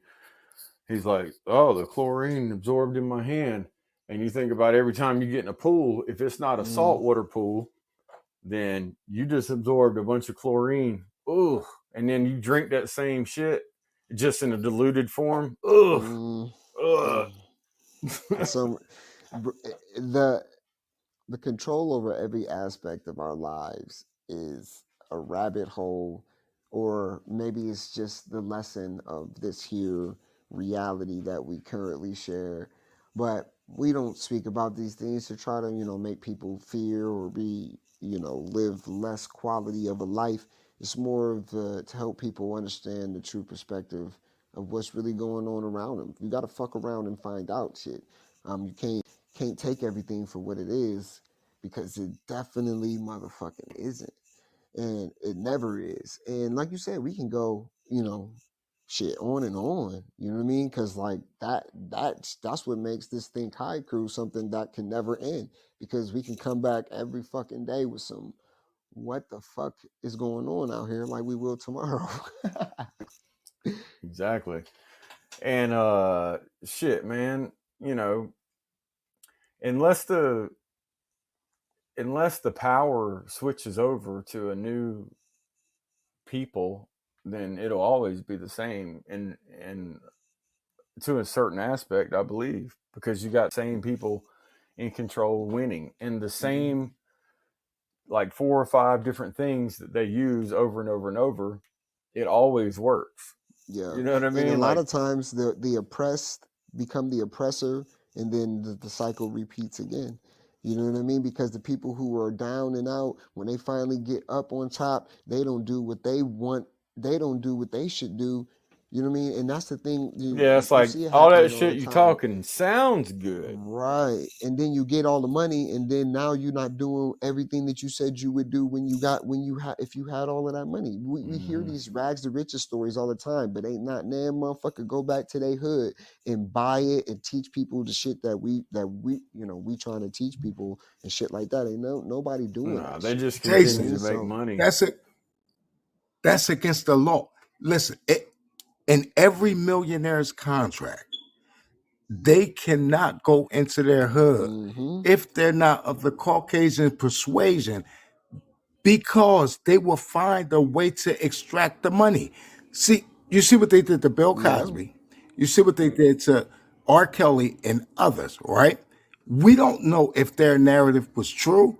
he's like, "Oh, the chlorine absorbed in my hand." And you think about every time you get in a pool, if it's not a Mm. saltwater pool, then you just absorbed a bunch of chlorine. Ugh. And then you drink that same shit just in a diluted form. Ugh. Mm. Ugh. Mm. So the the control over every aspect of our lives is a rabbit hole, or maybe it's just the lesson of this here reality that we currently share. But we don't speak about these things to try to, you know, make people fear or be, you know, live less quality of a life. It's more of to help people understand the true perspective of what's really going on around them. You got to fuck around and find out shit. You can't take everything for what it is, because it definitely motherfucking isn't, and it never is. And like you said, we can go, shit on and on. You know what I mean? Because like that's what makes this Think High crew something that can never end. Because we can come back every fucking day with some what the fuck is going on out here, like we will tomorrow. Exactly. And shit, man, you know, unless the unless the power switches over to a new people, then it'll always be the same. And to a certain aspect, I believe, because you got the same people in control winning, and the Mhm. same like 4 or 5 different things that they use over and over and over, it always works. Yeah, You know what I and a mean? lot Like, of times the oppressed become the oppressor, and then the cycle repeats again. You know what I mean? Because the people who are down and out, when they finally get up on top, they don't do what they want. They don't do what they should do. You know what I mean? And that's the thing. yeah, it's You like see it all that happening all the shit you time. talking sounds good. Right. And then you get all the money, and then now you're not doing everything that you said you would do when you had if you had all of that money. We hear Mm-hmm. these rags to riches stories all the time, but ain't not damn motherfucker go back to their hood and buy it and teach people the shit that we trying to teach people and shit like that. Ain't nobody doing No, that they shit. just You know what I continue Jason, mean? to make So money. that's it. That's against the law. Listen, in every millionaire's contract, they cannot go into their hood mm-hmm. if they're not of the Caucasian persuasion, because they will find a way to extract the money. See, you see what they did to Bill Yeah. Cosby. You see what they did to R. Kelly and others, right? We don't know if their narrative was true,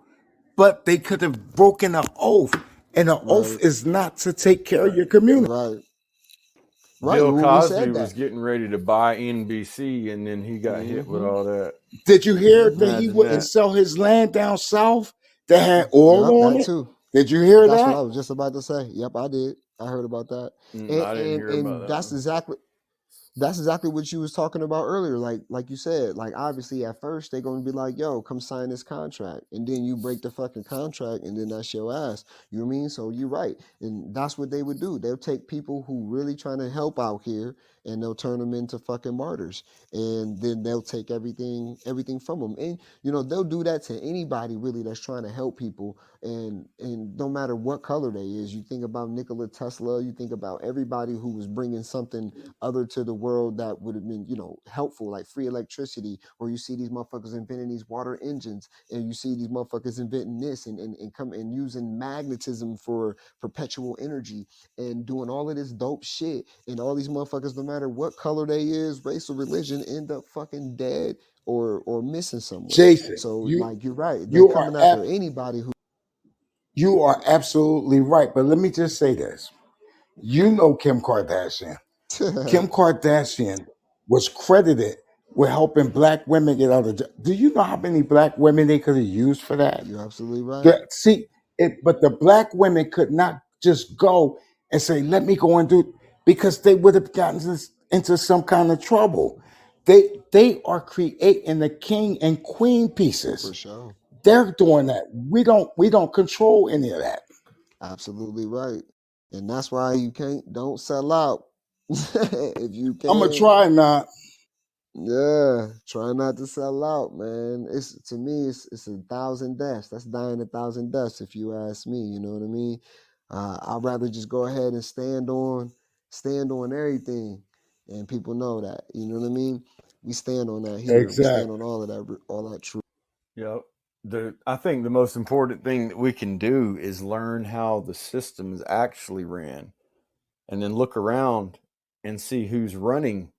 but they could have broken an oath. And an oath Right. is not to take care of your community. Right. Right. Bill Well, we Cosby said was that. getting ready to buy NBC, and then he got hit with Mm-hmm. all that. Did you hear that he Imagine wouldn't that. sell his land down south that had oil Yep, on that it? too. Did you hear That's what I that? was just about to say. Yep, I did. I heard about that. And I didn't and hear about and that one. that's exactly what you was talking about earlier. Like you said, like obviously at first they're gonna be like, yo, come sign this contract. And then you break the fucking contract, and then that's your ass. You know what I mean? So you're right. And that's what they would do. They'll take people who really trying to help out here, and they'll turn them into fucking martyrs. And then they'll take everything from them. And they'll do that to anybody really that's trying to help people. And no matter what color they is, you think about Nikola Tesla, you think about everybody who was bringing something other to the world that would have been, helpful, like free electricity, or you see these motherfuckers inventing these water engines, and you see these motherfuckers inventing this and come and using magnetism for perpetual energy and doing all of this dope shit. And all these motherfuckers, no matter what color they is, race or religion, end up fucking dead or missing somewhere. Jason, So like you're right. They're you are coming after anybody who you are absolutely right. But let me just say this. You know Kim Kardashian. Kim Kardashian was credited with helping black women get out of jail. Do you know how many black women they could have used for that? you're absolutely right. See, but the black women could not just go and say, "Let me go and do," because they would have gotten into some kind of trouble. They are creating the king and queen For pieces. sure. They're doing that. We don't control any of that. Absolutely right. And that's why you don't sell out. If you I'm gonna can, try not. yeah, try not to sell out, man. It's to me, it's 1,000 deaths. That's dying 1,000 deaths, if you ask me. You know what I mean? I'd rather just go ahead and stand on everything, and people know that. You know what I mean? We stand on that here. We stand Exactly. on all that truth. Yep. I think the most important thing that we can do is learn how the system is actually ran, and then look around and see who's running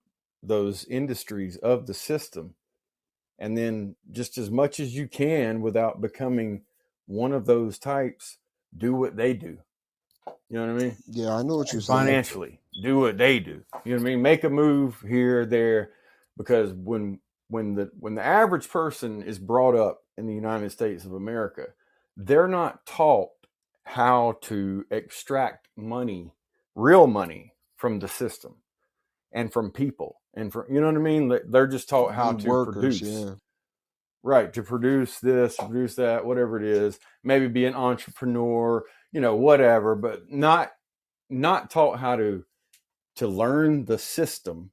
those industries of the system, and then just as much as you can without becoming one of those types, do what they do. You know what I mean? Yeah, I know what you're saying. Exactly. Financially, do what they do. You know what I mean? Make a move here or there, because when the average person is brought up in the United States of America, they're not taught how to extract money, real money, from the system and from people, and from, you know what I mean? They're just taught how Be to workers, produce, yeah. right? To produce this, produce that, whatever it is. Maybe be an entrepreneur, whatever, but not taught how to learn the system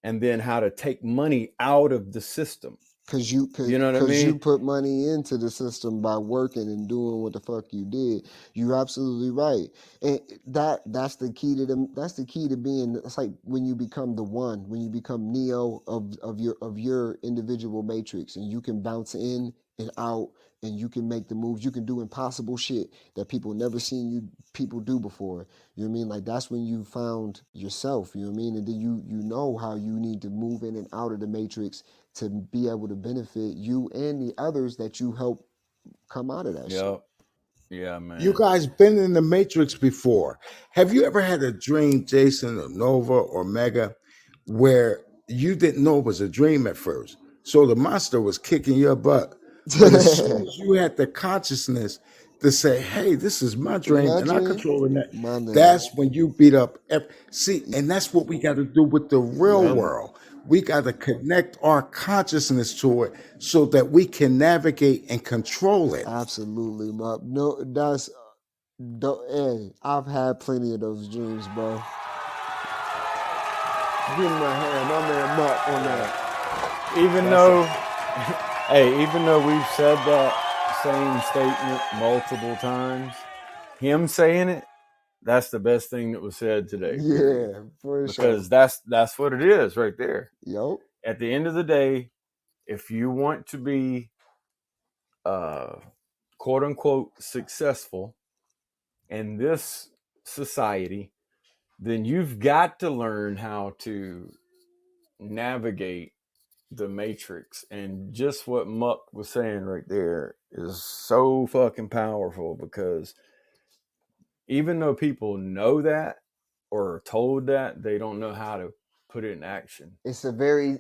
and then how to take money out of the system. Cause You know what I you mean? put money into the system by working and doing what the fuck you did. You're absolutely right, and that's the key to them. That's the key to being. It's like when you become the one, when you become Neo of your individual matrix, and you can bounce in and out, and you can make the moves. You can do impossible shit that people never seen people do before. You know what I mean? Like that's when you found yourself. You know what I mean? And then you know how you need to move in and out of the matrix to be able to benefit you and the others that you help come out of that shit. Yep. Yeah, You man. guys been in the Matrix before. Have you ever had a dream, Jason or Nova or Mega, where you didn't know it was a dream at first? So the monster was kicking your butt. But as soon as you had the consciousness to say, hey, this is my dream My and I'm dream, controlling that, my nigga. that's when you beat up. See, and that's what we got to do with the real Yep. world. We got to connect our consciousness to it so that we can navigate and control it. Absolutely, no, that's hey, I've had plenty of those dreams, bro. Give me my hand, my man Mutt on that. Even That's though, hey, even though we've said that same statement multiple times, him saying it, that's the best thing that was said today, period. yeah, for sure. Because that's what it is right there. Yo, At the end of the day, if you want to be quote unquote successful in this society, then you've got to learn how to navigate the matrix. And just what Muck was saying right there is so fucking powerful, because even though people know that or are told that, they don't know how to put it in action. it's a very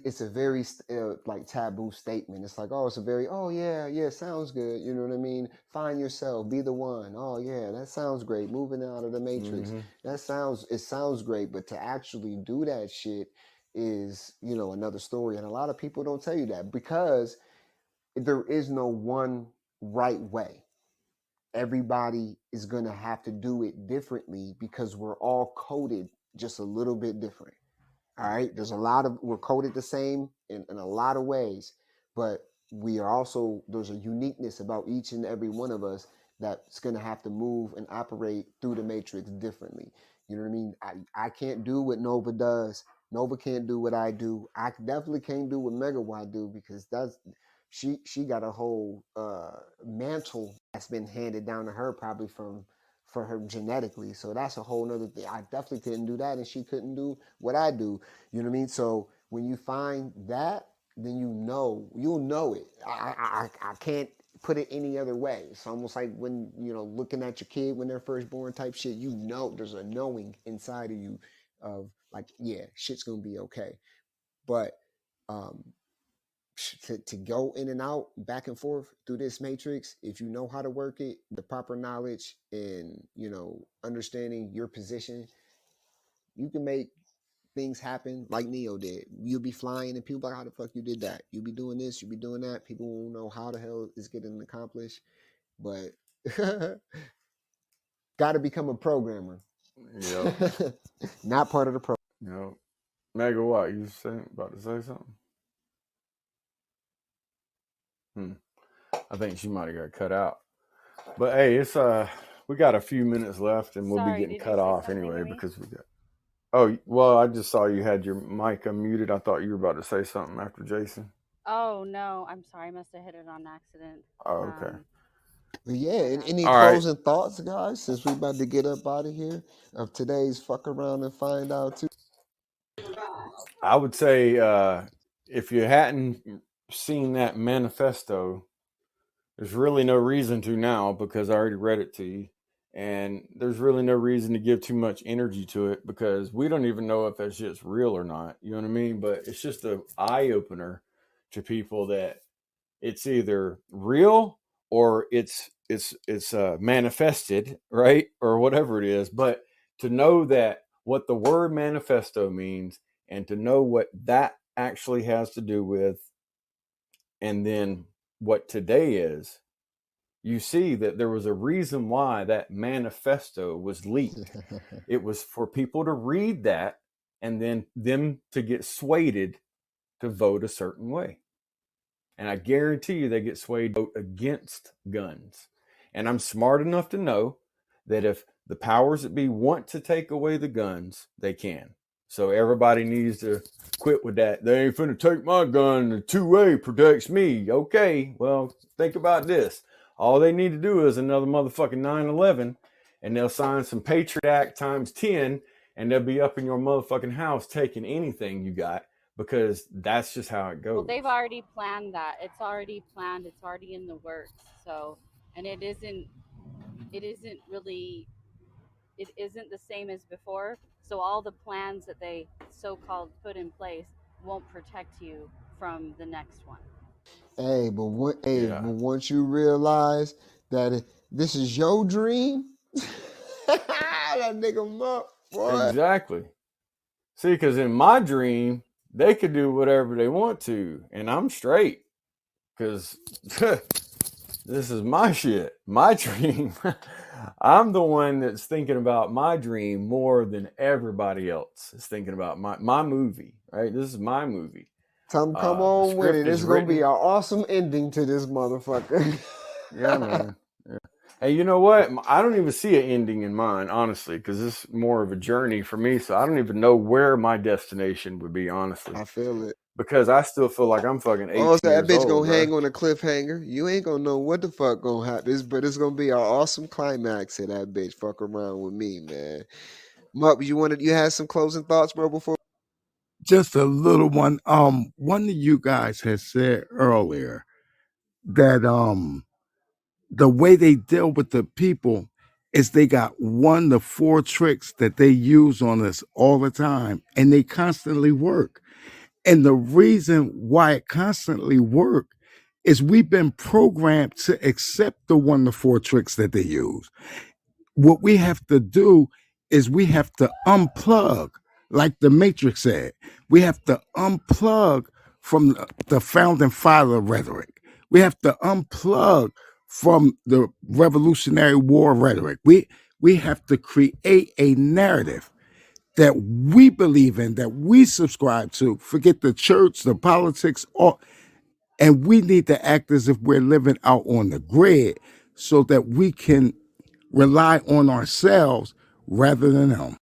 like taboo statement. It's like, oh, it's a very, oh yeah, yeah, sounds good. You know what I mean? Find yourself, be the one. Oh yeah, that sounds great. Moving out of the matrix. Mm-hmm. It sounds great, but to actually do that shit is, another story. And a lot of people don't tell you that because there is no one right way. Everybody is gonna have to do it differently because we're all coded just a little bit different. All right. We're coded the same in a lot of ways, but there's a uniqueness about each and every one of us that's going to have to move and operate through the matrix differently. You know what I mean? I can't do what Nova does. Nova can't do what I do. I definitely can't do what Megawatt do because she got a whole mantle that's been handed down to her probably for her genetically. So that's a whole nother thing. I definitely couldn't do that, and she couldn't do what I do. You know what I mean? So when you find that, then you'll know it. I can't put it any other way. It's almost like when looking at your kid when they're first born type shit. There's a knowing inside of you of like, yeah, shit's gonna be okay. But um, to go in and out, back and forth through this matrix, if you know how to work it, the proper knowledge and understanding your position, you can make things happen like Neo did. You'll be flying and people be like, how the fuck you did that? You'll be doing this, you'll be doing that. People won't know how the hell it's getting accomplished. But gotta become a programmer. Yep. Not part of the program. Yep. Megawatt, you about to say something? I think she might have got cut out. But hey, it's we got a few minutes left and we'll Sorry, be getting did you cut say off something to anyway me? because we got. Oh, well, I just saw you had your mic unmuted. I thought you were about to say something after Jason. Oh no, I'm sorry. I must have hit it on accident. Oh, okay. But yeah, any All right. closing thoughts, guys, since we about to get up out of here of today's fuck around and find out too? I would say if you hadn't seen that manifesto, there's really no reason to now because I already read it to you. And there's really no reason to give too much energy to it because we don't even know if that shit's real or not. You know what I mean? But it's just an eye opener to people that it's either real or it's it's manifested, right, or whatever it is. But to know that what the word manifesto means, and to know what that actually has to do with, and then what today is, you see that there was a reason why that manifesto was leaked. It was for people to read that and then them to get swayed to vote a certain way. And I guarantee you they get swayed to vote against guns. And I'm smart enough to know that if the powers that be want to take away the guns, they can. So everybody needs to quit with that. They ain't finna take my gun. The 2A protects me. Okay, well, think about this. All they need to do is another motherfucking 9/11, and they'll sign some Patriot Act times 10, and they'll be up in your motherfucking house taking anything you got, because that's just how it Well, goes. they've already planned that. It's already planned. It's already in the works. So, and it isn't really, it isn't the same as before. So all the plans that they so-called put in place won't protect you from the next one. Yeah, But once you realize that this is your dream, that nigga Mup, boy. exactly. See, because in my dream, they could do whatever they want to, and I'm straight. Because this is my shit, my dream. I'm the one that's thinking about my dream more than everybody else is thinking about my movie, right? This is my movie. Come The on with it. script This is is gonna be an written. awesome ending to this motherfucker. Yeah, man. Yeah. Hey, you know what? I don't even see an ending in mine, honestly, because this is more of a journey for me. So I don't even know where my destination would be, honestly, I feel it. because I still feel like I'm fucking Oh, 18 so that years bitch old, gonna bro. hang on a cliffhanger. You ain't gonna know what the fuck gonna happen, but it's gonna be an awesome climax to that bitch. Fuck around with me, man. Mup, you had some closing thoughts, bro, before? Just a little one. One of you guys has said earlier that the way they deal with the people is they got 1 to 4 tricks that they use on us all the time, and they constantly work. And the reason why it constantly work is we've been programmed to accept the 1 to 4 tricks that they use. What we have to do is we have to unplug, like the Matrix said. We have to unplug from the founding father rhetoric. We have to unplug from the Revolutionary War rhetoric. We have to create a narrative that we believe in, that we subscribe to. Forget the church, the politics, all, and we need to act as if we're living out on the grid so that we can rely on ourselves rather than them.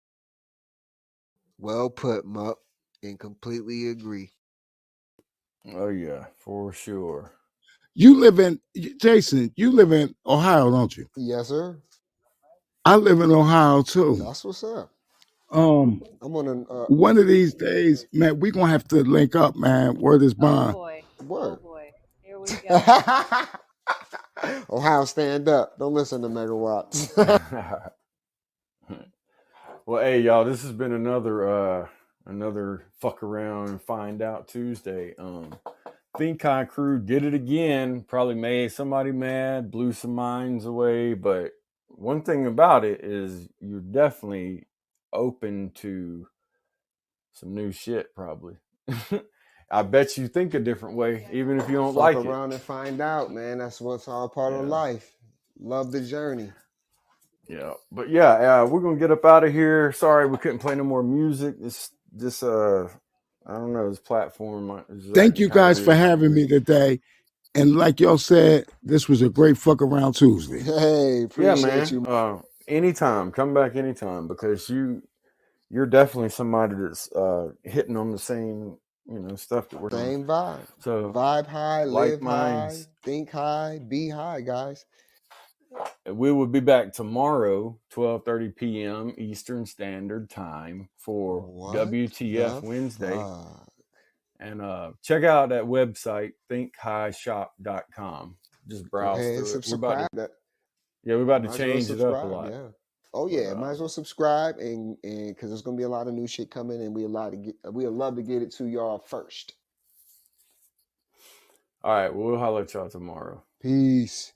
Well put, Mup, and completely agree. Oh yeah, for sure. You live in Jason, you live in Ohio, don't you? Yes, sir. I live in Ohio too. That's what's up. Um, I'm on a one of these days, man, we're gonna have to link up, man. Word is Oh bond. boy. Oh word. boy. Here we go. Ohio, stand up. Don't listen to megawatts. Well, hey y'all, this has been another fuck around and find out Tuesday. Think High crew did it again. Probably made somebody mad, blew some minds away. But one thing about it is you're definitely open to some new shit, probably. I bet you think a different way, even if you don't Fuck like it. around and find out, man. That's what's all part of Yeah. life. Love the journey. Yeah. But yeah, we're gonna get up out of here. Sorry we couldn't play no more music. This I don't know, this platform is Thank acting you kind of guys for weird. having me today. And like y'all said, this was a great fuck around Tuesday. Hey, Yeah, appreciate man. you. Anytime. Come back anytime, because you're definitely somebody that's hitting on the same, stuff that we're on. Same vibe. So Vibe high, like live high, minds. think high, be high, guys. We will be back tomorrow, 12:30 p.m. Eastern Standard Time for What WTF the Wednesday. fuck? And check out that website, thinkhighshop.com. Just Go browse ahead and through it. subscribe. We're about to Might as well change it up a subscribe. lot. Yeah. Oh But yeah, might as well subscribe and because there's gonna be a lot of new shit coming and we'd love to get it to y'all first. all right, we'll holler at y'all tomorrow. Peace.